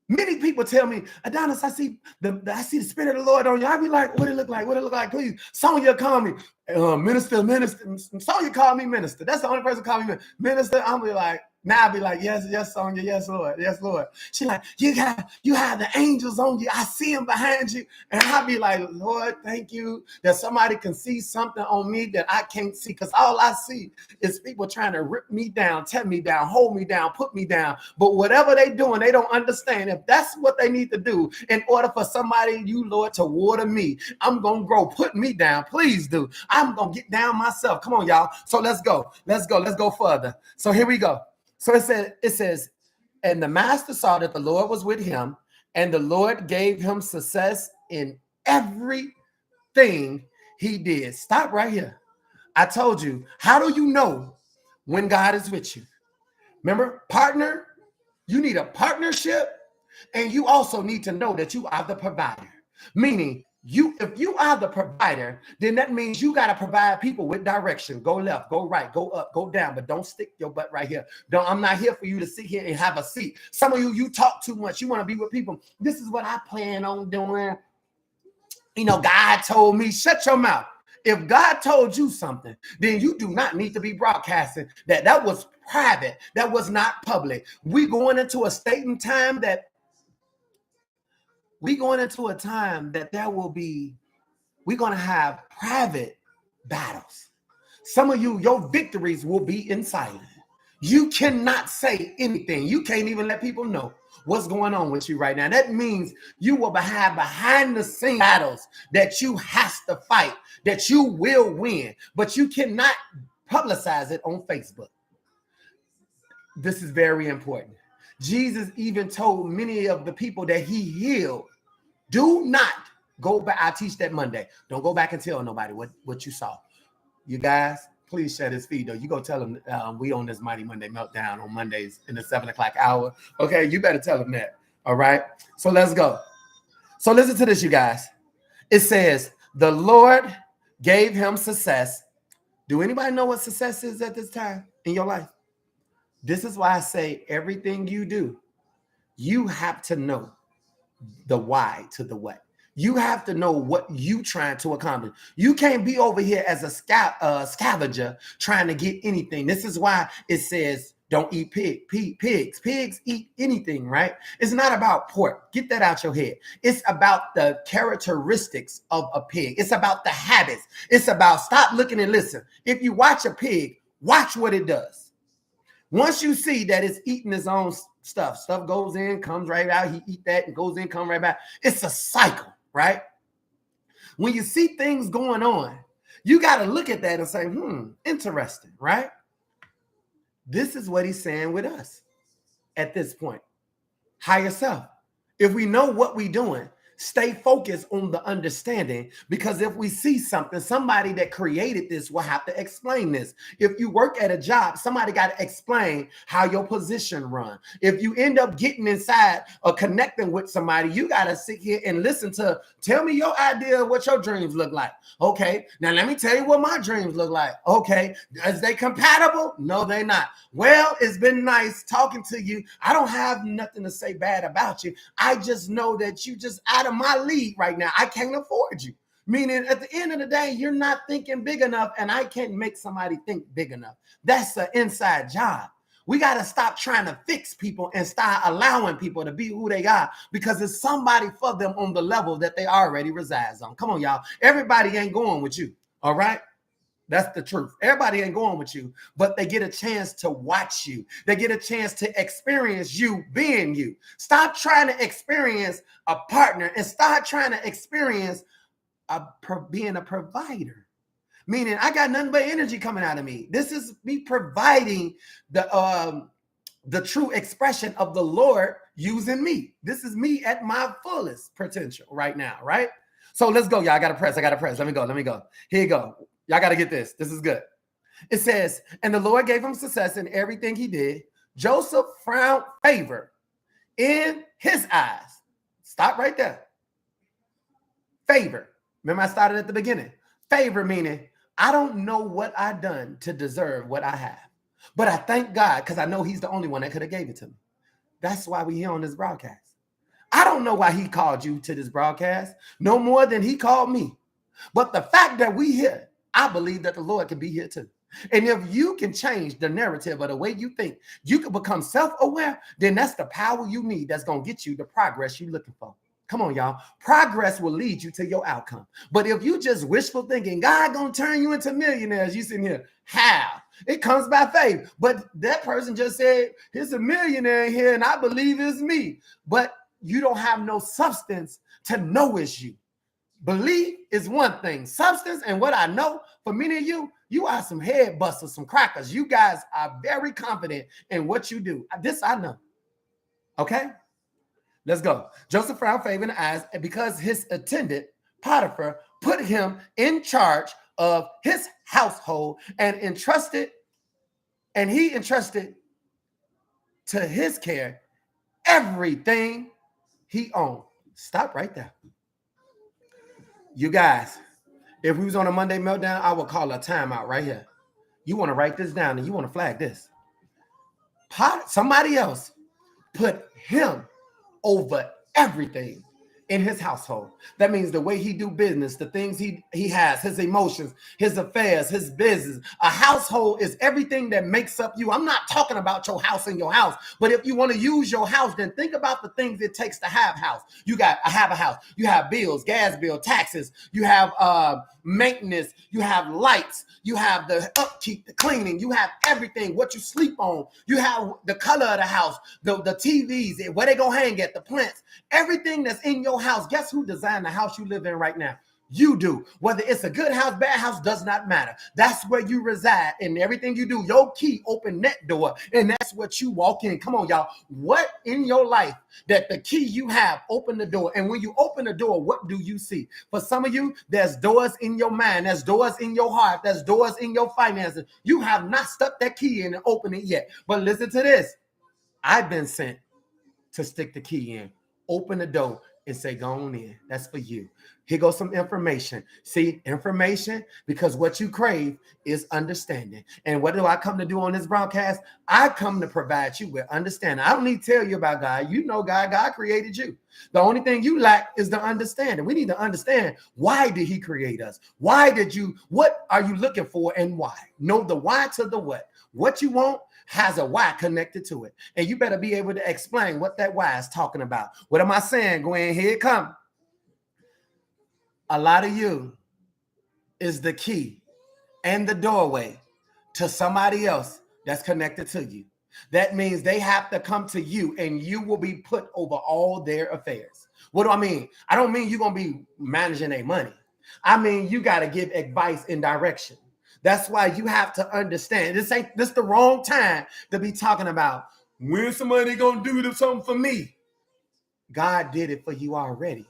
Speaker 1: Many people tell me, Adonis, I see the Spirit of the Lord on you. I be like, what it look like? What it look like? Please. Sonya call me minister. Sonya call me minister. That's the only person call me minister. I'm be like, Now I'll be like, yes, yes, Sonia, yes, Lord, yes, Lord. She like, you have the angels on you. I see them behind you. And I'll be like, Lord, thank you that somebody can see something on me that I can't see. Because all I see is people trying to rip me down, tear me down, hold me down, put me down. But whatever they doing, they don't understand. If that's what they need to do in order for somebody, you, Lord, to water me, I'm going to grow. Put me down. Please do. I'm going to get down myself. Come on, y'all. So let's go. Let's go further. So here we go. So it says, and the master saw that the Lord was with him, and the Lord gave him success in everything he did. Stop right here. I told you, how do you know when God is with you? Remember, partner, you need a partnership, and you also need to know that you are the provider. Meaning, if you are the provider, then that means you got to provide people with direction. Go left, go right, go up, go down, but don't stick your butt right here. I'm not here for you to sit here and have a seat. Some of you talk too much. You want to be with people. This is what I plan on doing. You know, God told me, shut your mouth. If God told you something, then you do not need to be broadcasting that. That was private. That was not public. We're going into a state and time that there will be, we're going to have private battles. Some of you, your victories will be in silence. You cannot say anything. You can't even let people know what's going on with you right now. That means you will have behind the scenes battles that you have to fight, that you will win, but you cannot publicize it on Facebook. This is very important. Jesus even told many of the people that he healed, do not go back. I teach that Monday. Don't go back and tell nobody what you saw. You guys, please share this feed, though. You go tell them we on this Mighty Monday Meltdown on Mondays in the 7 o'clock hour. Okay, you better tell them that. All right, so let's go. So listen to this, you guys. It says, the Lord gave him success. Do anybody know what success is at this time in your life? This is why I say everything you do, you have to know the why to the what. You have to know what you trying to accomplish. You can't be over here as a scavenger trying to get anything. This is why it says don't eat pigs. Pigs eat anything, right? It's not about pork. Get that out your head. It's about the characteristics of a pig. It's about the habits. It's about stop looking and listen. If you watch a pig, watch what it does. Once you see that it's eating its own stuff goes in, comes right out. He eat that and goes in, come right back. It's a cycle, right? When you see things going on, you got to look at that and say, interesting, right? This is what he's saying with us at this point. Higher self. If we know what we're doing, stay focused on the understanding, because if we see something, somebody that created this will have to explain this. If you work at a job, somebody got to explain how your position run. If you end up getting inside or connecting with somebody, you got to sit here and listen to, tell me your idea of what your dreams look like. Okay, now let me tell you what my dreams look like. Okay, is they compatible? No, they're not. Well, it's been nice talking to you. I don't have nothing to say bad about you. I just know that you just out of my league right now. I can't afford you. Meaning at the end of the day, you're not thinking big enough, and I can't make somebody think big enough. That's an inside job. We got to stop trying to fix people and start allowing people to be who they are, because it's somebody for them on the level that they already resides on. Come on, y'all. Everybody ain't going with you. All right. That's the truth. Everybody ain't going with you, but they get a chance to watch you. They get a chance to experience you being you. Stop trying to experience a partner and start trying to experience being a provider. Meaning I got nothing but energy coming out of me. This is me providing the true expression of the Lord using me. This is me at my fullest potential right now, right? So let's go, y'all. I got to press. Let me go. Here you go. Y'all got to get this. This is good. It says, and the Lord gave him success in everything he did. Joseph found favor in his eyes. Stop right there. Favor. Remember I started at the beginning. Favor meaning I don't know what I done to deserve what I have. But I thank God because I know he's the only one that could have gave it to me. That's why we're here on this broadcast. I don't know why he called you to this broadcast no more than he called me. But the fact that we here, I believe that the Lord can be here too. And if you can change the narrative of the way you think, you can become self-aware, then that's the power you need that's going to get you the progress you're looking for. Come on, y'all. Progress will lead you to your outcome. But if you just wishful thinking, God going to turn you into millionaires, you sitting here, how? It comes by faith. But that person just said, here's a millionaire here, and I believe it's me. But you don't have no substance to know it's you. Belief is one thing. Substance, and what I know for many of you, you are some head busters, some crackers. You guys are very confident in what you do. This I know. Okay? Let's go. Joseph found favor in the eyes because his attendant, Potiphar, put him in charge of his household and he entrusted to his care everything he owned. Stop right there. You guys, if we was on a Monday Meltdown, I would call a timeout right here. You want to write this down and you want to flag this. Somebody else put him over everything in his household. That means the way he do business, the things he has, his emotions, his affairs, his business. A household is everything that makes up you. I'm not talking about your house and your house, but if you want to use your house, then think about the things it takes to have house. I have a house. You have bills, gas bill, taxes. You have maintenance. You have lights. You have the upkeep, the cleaning. You have everything, what you sleep on. You have the color of the house, the TVs, where they go hang at, the plants, everything that's in your house. Guess who designed the house you live in right now? You do. Whether it's a good house, bad house, does not matter. That's where you reside, and everything you do, your key open that door, and that's what you walk in. Come on, y'all. What in your life that the key you have open the door, and when you open the door, what do you see? For some of you, there's doors in your mind, there's doors in your heart, there's doors in your finances. You have not stuck that key in and opened it yet. But listen to this. I've been sent to stick the key in, open the door, and say, go on in. That's for you. Here goes some information. See, information, because what you crave is understanding. And what do I come to do on this broadcast? I come to provide you with understanding. I don't need to tell you about God. You know God. God created you. The only thing you lack is the understanding. We need to understand, why did he create us? What are you looking for and why? Know the why to the what. What you want has a why connected to it. And you better be able to explain what that why is talking about. What am I saying, Gwen? Here it comes. A lot of you is the key and the doorway to somebody else that's connected to you. That means they have to come to you and you will be put over all their affairs. What do I mean? I don't mean you're going to be managing their money. I mean, you got to give advice and direction. That's why you have to understand. This the wrong time to be talking about when somebody going to do something for me. God did it for you already.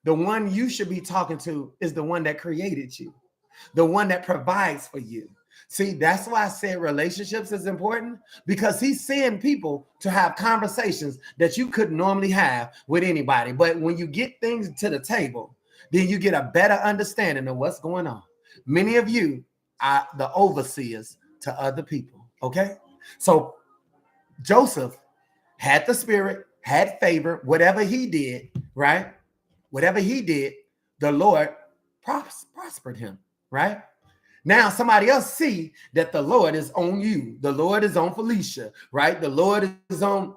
Speaker 1: The one you should be talking to is the one that created you, the one that provides for you. See, that's why I said relationships is important, because he's seeing people to have conversations that you couldn't normally have with anybody. But when you get things to the table, then you get a better understanding of what's going on. Many of you are the overseers to other people, okay? So Joseph had the spirit, had favor, whatever he did, right? Whatever he did, the Lord prospered him, right? Now somebody else see that the Lord is on you. The Lord is on Felicia, right? The Lord is on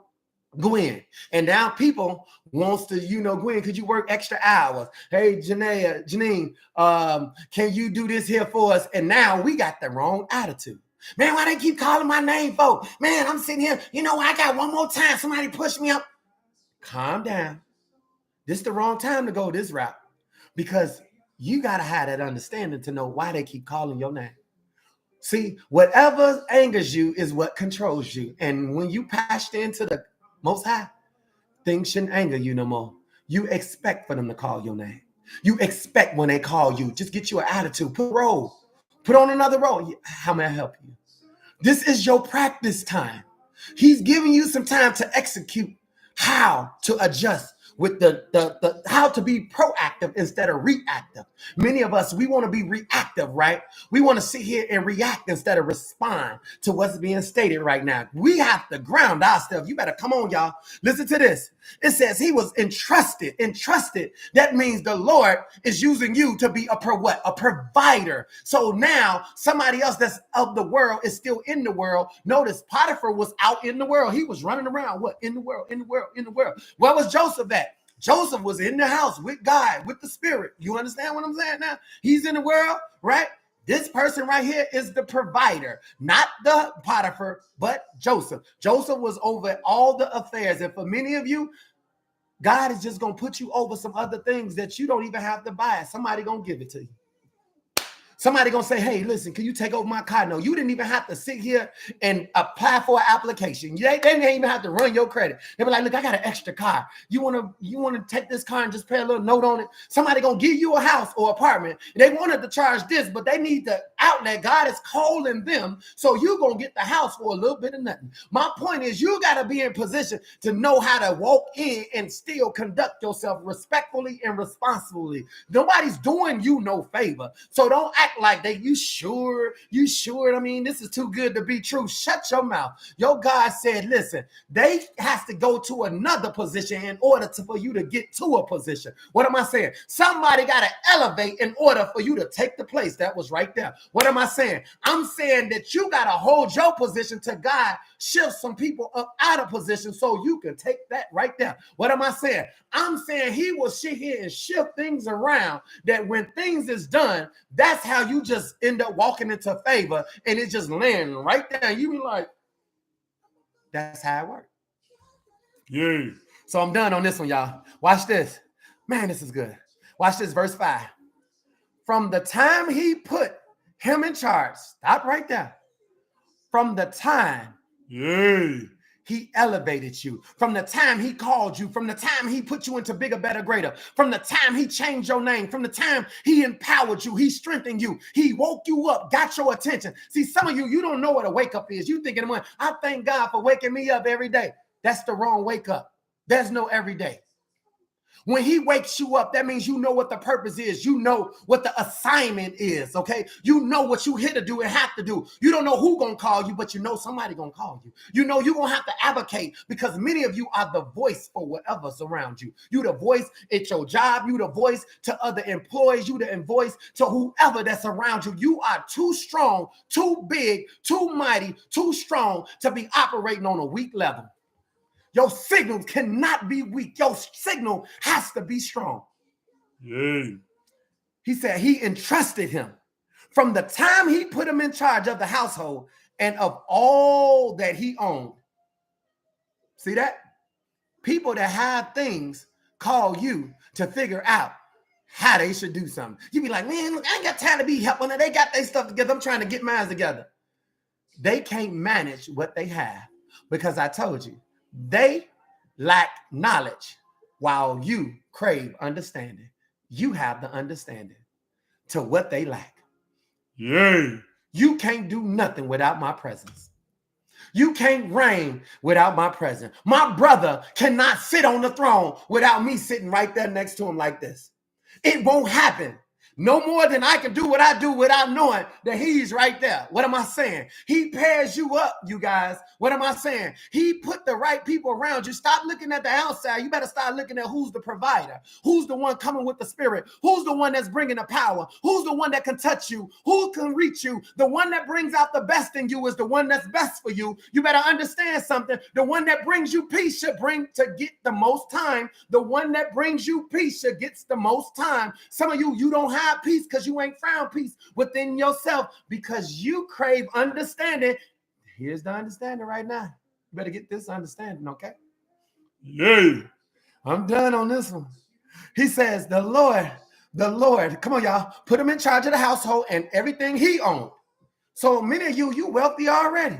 Speaker 1: Gwen. And now people wants to, Gwen, could you work extra hours? Hey, Janine, can you do this here for us? And now we got the wrong attitude. Man, why they keep calling my name for? Man, I'm sitting here. I got one more time. Somebody push me up. Calm down. This is the wrong time to go this route, because you got to have that understanding to know why they keep calling your name. See, whatever angers you is what controls you. And when you passed into the Most High, things shouldn't anger you no more. You expect for them to call your name. You expect when they call you, just get you an attitude, put on another role. How may I help you? This is your practice time. He's giving you some time to execute how to adjust with the how to be proactive instead of reactive. Many of us, we want to be reactive, right? We want to sit here and react instead of respond to what's being stated right now. We have to ground ourselves. You better come on, y'all. Listen to this. It says he was entrusted. Entrusted. That means the Lord is using you to be a provider. So now somebody else that's of the world is still in the world. Notice Potiphar was out in the world. He was running around. What? In the world, in the world, in the world. Where was Joseph at? Joseph was in the house with God, with the Spirit. You understand what I'm saying now? He's in the world, right? This person right here is the provider, not the Potiphar, but Joseph. Joseph was over all the affairs. And for many of you, God is just going to put you over some other things that you don't even have to buy. Somebody going to give it to you. Somebody gonna say, hey, listen, can you take over my car? No, you didn't even have to sit here and apply for an application. They didn't even have to run your credit. They were like, look, I got an extra car. You wanna take this car and just pay a little note on it? Somebody gonna give you a house or apartment. They wanted to charge this, but they need the outlet. God is calling them, so you're gonna get the house for a little bit of nothing. My point is, you gotta be in position to know how to walk in and still conduct yourself respectfully and responsibly. Nobody's doing you no favor, so don't act like you sure. I mean, this is too good to be true. Shut your mouth. Your God said, listen, they has to go to another position in order for you to get to a position. What am I saying? Somebody got to elevate in order for you to take the place that was right there. What am I saying? I'm saying that you got to hold your position till God shifts some people up out of position so you can take that right there. What am I saying? I'm saying he will sit here and shift things around that when things is done, that's how you just end up walking into favor and it just landing right there. You be like, that's how it works. Yeah. So I'm done on this one, y'all. Watch this. Man, this is good. Watch this, verse 5. From the time he put him in charge, stop right there. From the time he elevated you, from the time he called you, from the time he put you into bigger, better, greater, from the time he changed your name, from the time he empowered you, he strengthened you, he woke you up, got your attention. See, some of you don't know what a wake up is. You thinking, I thank God for waking me up every day. That's the wrong wake up. There's no every day. When he wakes you up, that means you know what the purpose is. You know what the assignment is, okay? You know what you here to do and have to do. You don't know who gonna call you, but you know somebody gonna call you. You know you're gonna have to advocate because many of you are the voice for whatever's around you. You the voice at your job. You the voice to other employees. You the voice to whoever that's around you. You are too strong, too big, too mighty, too strong to be operating on a weak level. Your signal cannot be weak. Your signal has to be strong. Yeah. He said he entrusted him from the time he put him in charge of the household and of all that he owned. See that? People that have things call you to figure out how they should do something. You be like, man, look, I ain't got time to be helping. They got their stuff together. I'm trying to get mine together. They can't manage what they have because I told you. They lack knowledge while you crave understanding. You have the understanding to what they lack. Yeah. You can't do nothing without my presence. You can't reign without my presence. My brother cannot sit on the throne without me sitting right there next to him like this. It won't happen. No more than I can do what I do without knowing that he's right there. What am I saying? He pairs you up, you guys. What am I saying? He put the right people around you. Stop looking at the outside. You better start looking at who's the provider. Who's the one coming with the spirit? Who's the one that's bringing the power? Who's the one that can touch you? Who can reach you? The one that brings out the best in you is the one that's best for you. You better understand something. The one that brings you peace should bring to get the most time. The one that brings you peace should get the most time. Some of you don't have peace because you ain't found peace within yourself because you crave understanding. Here's the understanding right now. You better get this understanding, okay? Yeah. I'm done on this one. He says, the Lord, come on, y'all, put him in charge of the household and everything he owned. So many of you wealthy already.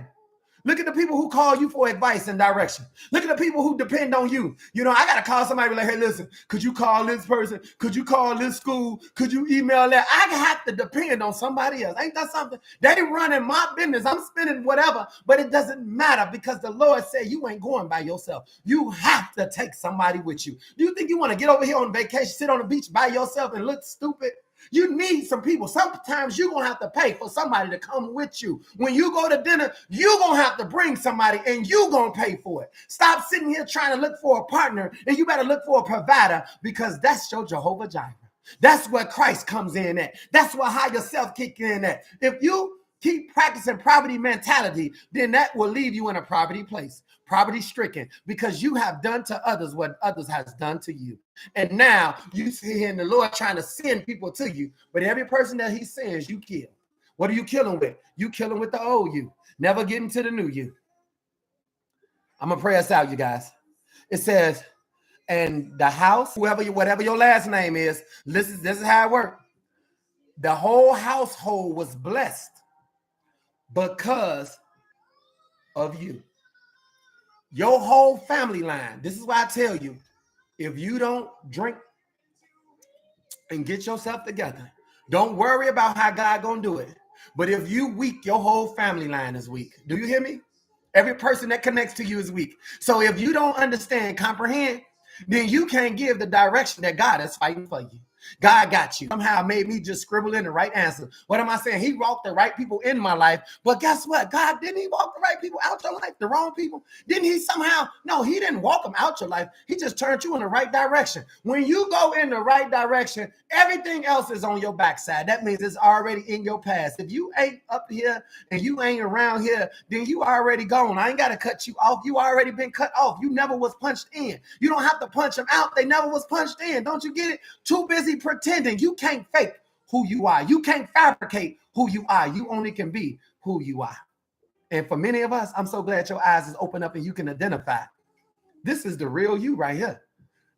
Speaker 1: Look at the people who call you for advice and direction. Look at the people who depend on you. You know, I got to call somebody like, hey, listen, could you call this person? Could you call this school? Could you email that? I have to depend on somebody else. Ain't that something? They running my business. I'm spending whatever, but it doesn't matter because the Lord said you ain't going by yourself. You have to take somebody with you. Do you think you want to get over here on vacation, sit on the beach by yourself and look stupid? You need some people. Sometimes you're going to have to pay for somebody to come with you. When you go to dinner, you're going to have to bring somebody and you're going to pay for it. Stop sitting here trying to look for a partner, and you better look for a provider, because that's your Jehovah Jireh. That's where Christ comes in at. That's where higher self kick in at. If you keep practicing poverty mentality, then that will leave you in a poverty place, poverty stricken, because you have done to others what others has done to you. And now you see here in the Lord trying to send people to you, but every person that he sends, you kill. What are you killing with? You killing with the old you, never getting to the new you. I'm gonna pray us out, you guys. It says, and the house, whatever your last name is, this is how it worked. The whole household was blessed because of you. Your whole family line. This is why I tell you, if you don't drink and get yourself together, don't worry about how God gonna do it. But if you weak, your whole family line is weak. Do you hear me? Every person that connects to you is weak. So if you don't understand, comprehend, then you can't give the direction that God is fighting for you. God got you. Somehow made me just scribble in the right answer. What am I saying? He walked the right people in my life. But guess what? God, didn't he walk the right people out your life? The wrong people? Didn't he somehow? No, he didn't walk them out your life. He just turned you in the right direction. When you go in the right direction, everything else is on your backside. That means it's already in your past. If you ain't up here and you ain't around here, then you already gone. I ain't got to cut you off. You already been cut off. You never was punched in. You don't have to punch them out. They never was punched in. Don't you get it? Too busy pretending. You can't fake who you are. You can't fabricate who you are. You only can be who you are. And for many of us, I'm so glad your eyes is open up and you can identify. This is the real you right here.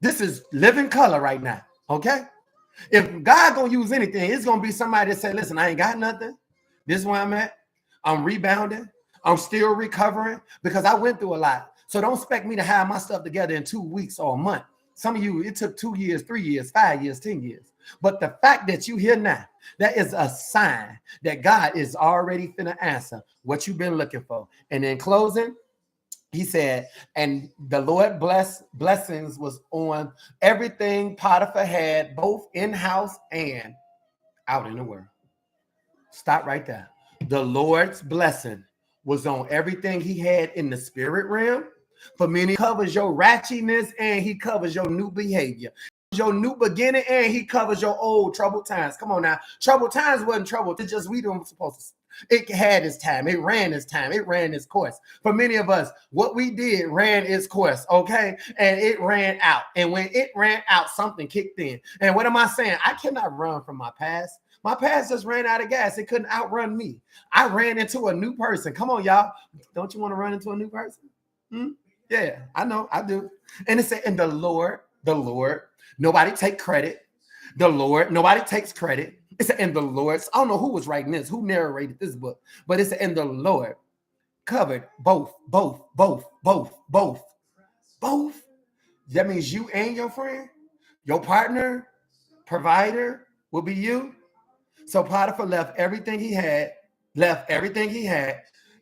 Speaker 1: This is living color right now. Okay? If God gonna use anything, it's gonna be somebody that say, listen, I ain't got nothing. This is where I'm at. I'm rebounding. I'm still recovering because I went through a lot. So don't expect me to have my stuff together in 2 weeks or a month. Some of you, it took 2 years, 3 years, 5 years, 10 years. But the fact that you here now, that is a sign that God is already finna answer what you've been looking for. And in closing, he said, and the Lord blessings was on everything Potiphar had, both in-house and out in the world. Stop right there. The Lord's blessing was on everything he had in the spirit realm. For many, he covers your ratchetness and he covers your new behavior. Your new beginning and he covers your old troubled times. Come on now. Troubled times wasn't trouble. It's just we don't supposed to. It had its time. It ran its time. It ran its course. For many of us, what we did ran its course, okay? And it ran out. And when it ran out, something kicked in. And what am I saying? I cannot run from my past. My past just ran out of gas. It couldn't outrun me. I ran into a new person. Come on, y'all. Don't you want to run into a new person? Yeah, I know. I do. And it said, and the Lord, nobody take credit. The Lord, nobody takes credit. It's in the Lord. I don't know who was writing this, who narrated this book, but it's in the Lord covered both. That means you and your friend, your partner, provider will be you. So Potiphar left everything he had.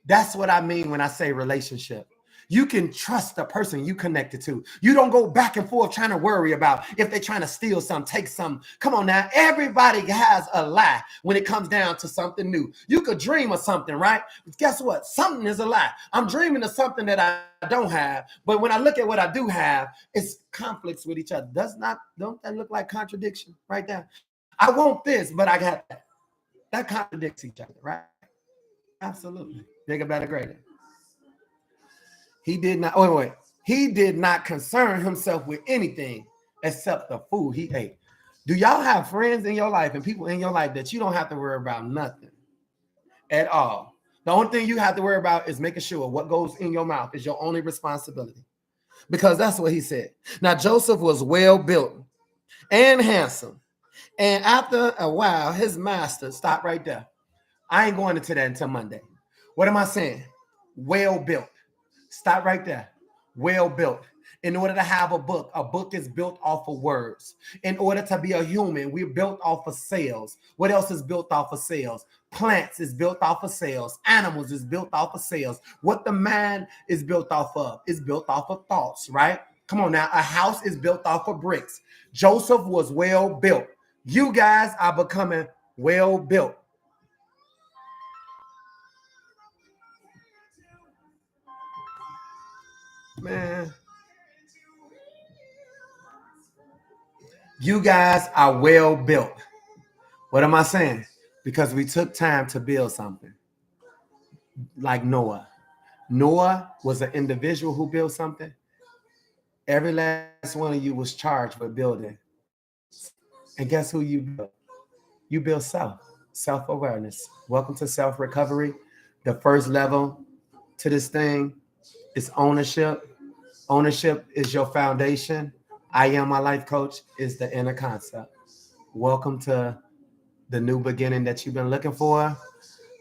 Speaker 1: That's what I mean when I say relationship. You can trust the person you connected to. You don't go back and forth trying to worry about if they're trying to steal something, take something. Come on now. Everybody has a lie when it comes down to something new. You could dream of something, right? But guess what? Something is a lie. I'm dreaming of something that I don't have. But when I look at what I do have, it's conflicts with each other. Don't that look like contradiction right there? I want this, but I got that. That contradicts each other, right? Absolutely. Bigger, better, greater. He did not concern himself with anything except the food he ate. Do y'all have friends in your life and people in your life that you don't have to worry about nothing at all? The only thing you have to worry about is making sure what goes in your mouth is your only responsibility. Because that's what he said. Now, Joseph was well built and handsome. And after a while, his master stopped right there. I ain't going into that until Monday. What am I saying? well built. Stop right there. Well built. In order to have a book is built off of words. In order to be a human, we're built off of cells. What else is built off of cells? Plants is built off of cells. Animals is built off of cells. What the mind is built off of is built off of thoughts, right? Come on now. A house is built off of bricks. Joseph was well built. You guys are becoming well built. Man, you guys are well built. What am I saying? Because we took time to build something. Like Noah. Noah was an individual who built something. Every last one of you was charged with building. And guess who you built? You built self-awareness. Welcome to self-recovery. The first level to this thing is ownership. Ownership is your foundation. I am my life coach is the inner concept. Welcome to the new beginning that you've been looking for.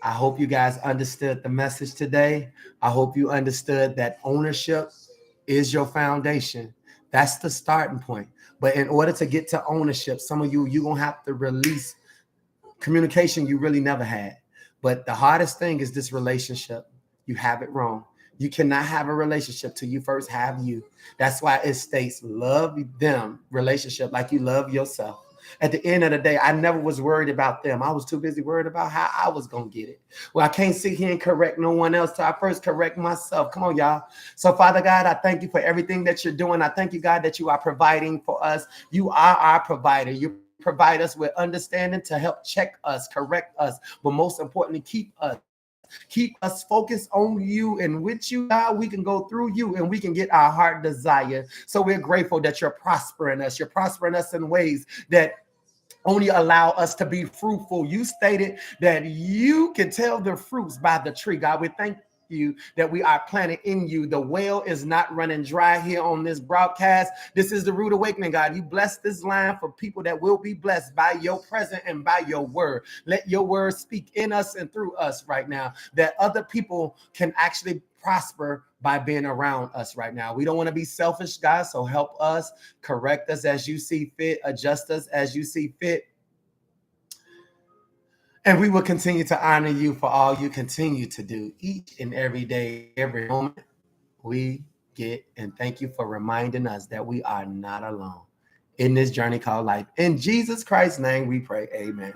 Speaker 1: I hope you guys understood the message today. I hope you understood that ownership is your foundation. That's the starting point. But in order to get to ownership, some of you're going to have to release communication you really never had. But the hardest thing is this relationship. You have it wrong. You cannot have a relationship till you first have you. That's why it states love them relationship like you love yourself. At the end of the day, I never was worried about them. I was too busy worried about how I was going to get it. Well, I can't sit here and correct no one else till I first correct myself. Come on, y'all. So, Father God, I thank you for everything that you're doing. I thank you, God, that you are providing for us. You are our provider. You provide us with understanding to help check us, correct us, but most importantly, keep us focused on you, and with you, God, we can go through you and we can get our heart desire. So we're grateful that you're prospering us. You're prospering us in ways that only allow us to be fruitful. You stated that you can tell the fruits by the tree. God, we thank you that we are planted in you. The well is not running dry here on this broadcast. This is the Rude Awakening, God. You bless this line for people that will be blessed by your presence and by your word. Let your word speak in us and through us right now, that other people can actually prosper by being around us right now. We don't want to be selfish, guys. So help us, correct us as you see fit, adjust us as you see fit. And we will continue to honor you for all you continue to do each and every day, every moment we get. And thank you for reminding us that we are not alone in this journey called life. In Jesus Christ's name we pray. Amen.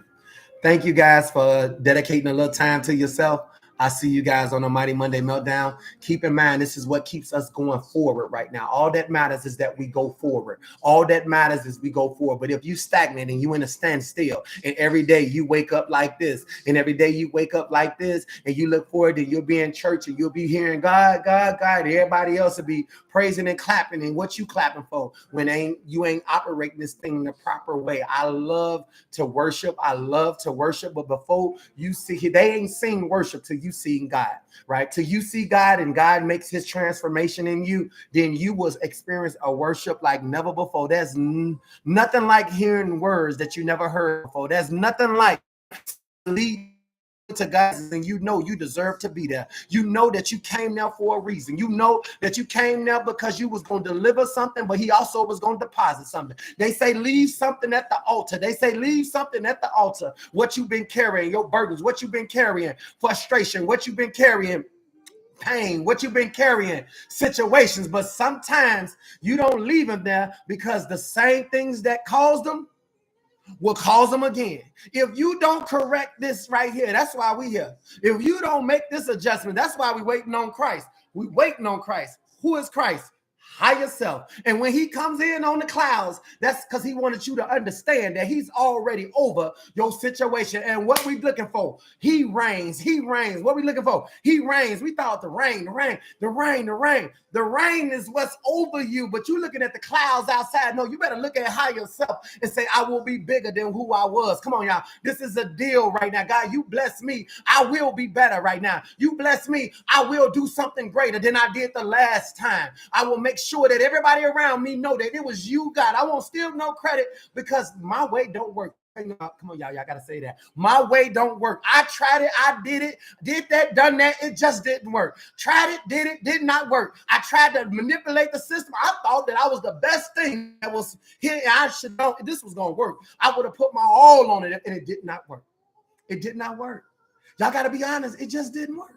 Speaker 1: Thank you guys for dedicating a little time to yourself. I see you guys on a Mighty Monday Meltdown. Keep in mind, this is what keeps us going forward right now. All that matters is that we go forward. All that matters is we go forward. But if you stagnate and you in a standstill, and every day you wake up like this, and every day you wake up like this, and you look forward to you'll be in church and you'll be hearing God, God, God, and everybody else will be praising and clapping, and what you clapping for when you ain't operating this thing the proper way. I love to worship. But before you see, they ain't seen worship till you see God, right? Till you see God and God makes his transformation in you, then you will experience a worship like never before. There's nothing like hearing words that you never heard before. There's nothing like lead to God, and you know you deserve to be there. You know that you came there for a reason. You know that you came there because you was going to deliver something, but he also was going to deposit something. They say leave something at the altar. What you've been carrying, your burdens, what you've been carrying, frustration, what you've been carrying, pain, what you've been carrying, situations. But sometimes you don't leave them there because the same things that caused them will cause them again. If you don't correct this right here, that's why we here. If you don't make this adjustment, that's why we waiting on Christ. We waiting on Christ. Who is Christ? Higher self. And when he comes in on the clouds, that's because he wanted you to understand that he's already over your situation. And what we looking for? He reigns. What we looking for? He reigns. We thought the rain is what's over you, but you looking at the clouds outside. No, you better look at higher self and say, I will be bigger than who I was. Come on, y'all. This is a deal right now. God, you bless me. I will be better right now. You bless me. I will do something greater than I did the last time. I will make sure that everybody around me know that it was you, God. I want still no credit because my way don't work. Come on, y'all gotta say that. My way don't work. I tried it, I did it, did that, done that. It just didn't work. Tried it, did it, did not work. I tried to manipulate the system. I thought that I was the best thing that was here. I should know this was gonna work. I would have put my all on it, and it did not work. It did not work. Y'all gotta be honest. It just didn't work.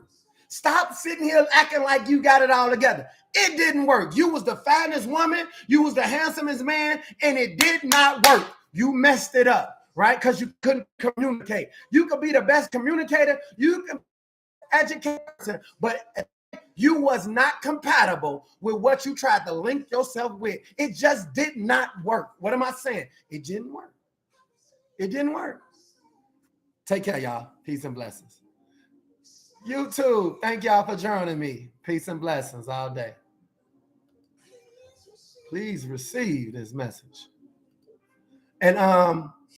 Speaker 1: Stop sitting here acting like you got it all together. It didn't work. You was the finest woman. You was the handsomest man, and it did not work. You messed it up, right? Because you couldn't communicate. You could be the best communicator. You can educate, but you was not compatible with what you tried to link yourself with. It just did not work. What am I saying? It didn't work. It didn't work. Take care, y'all. Peace and blessings. YouTube, thank y'all for joining me. Peace and blessings all day. Please receive this message. And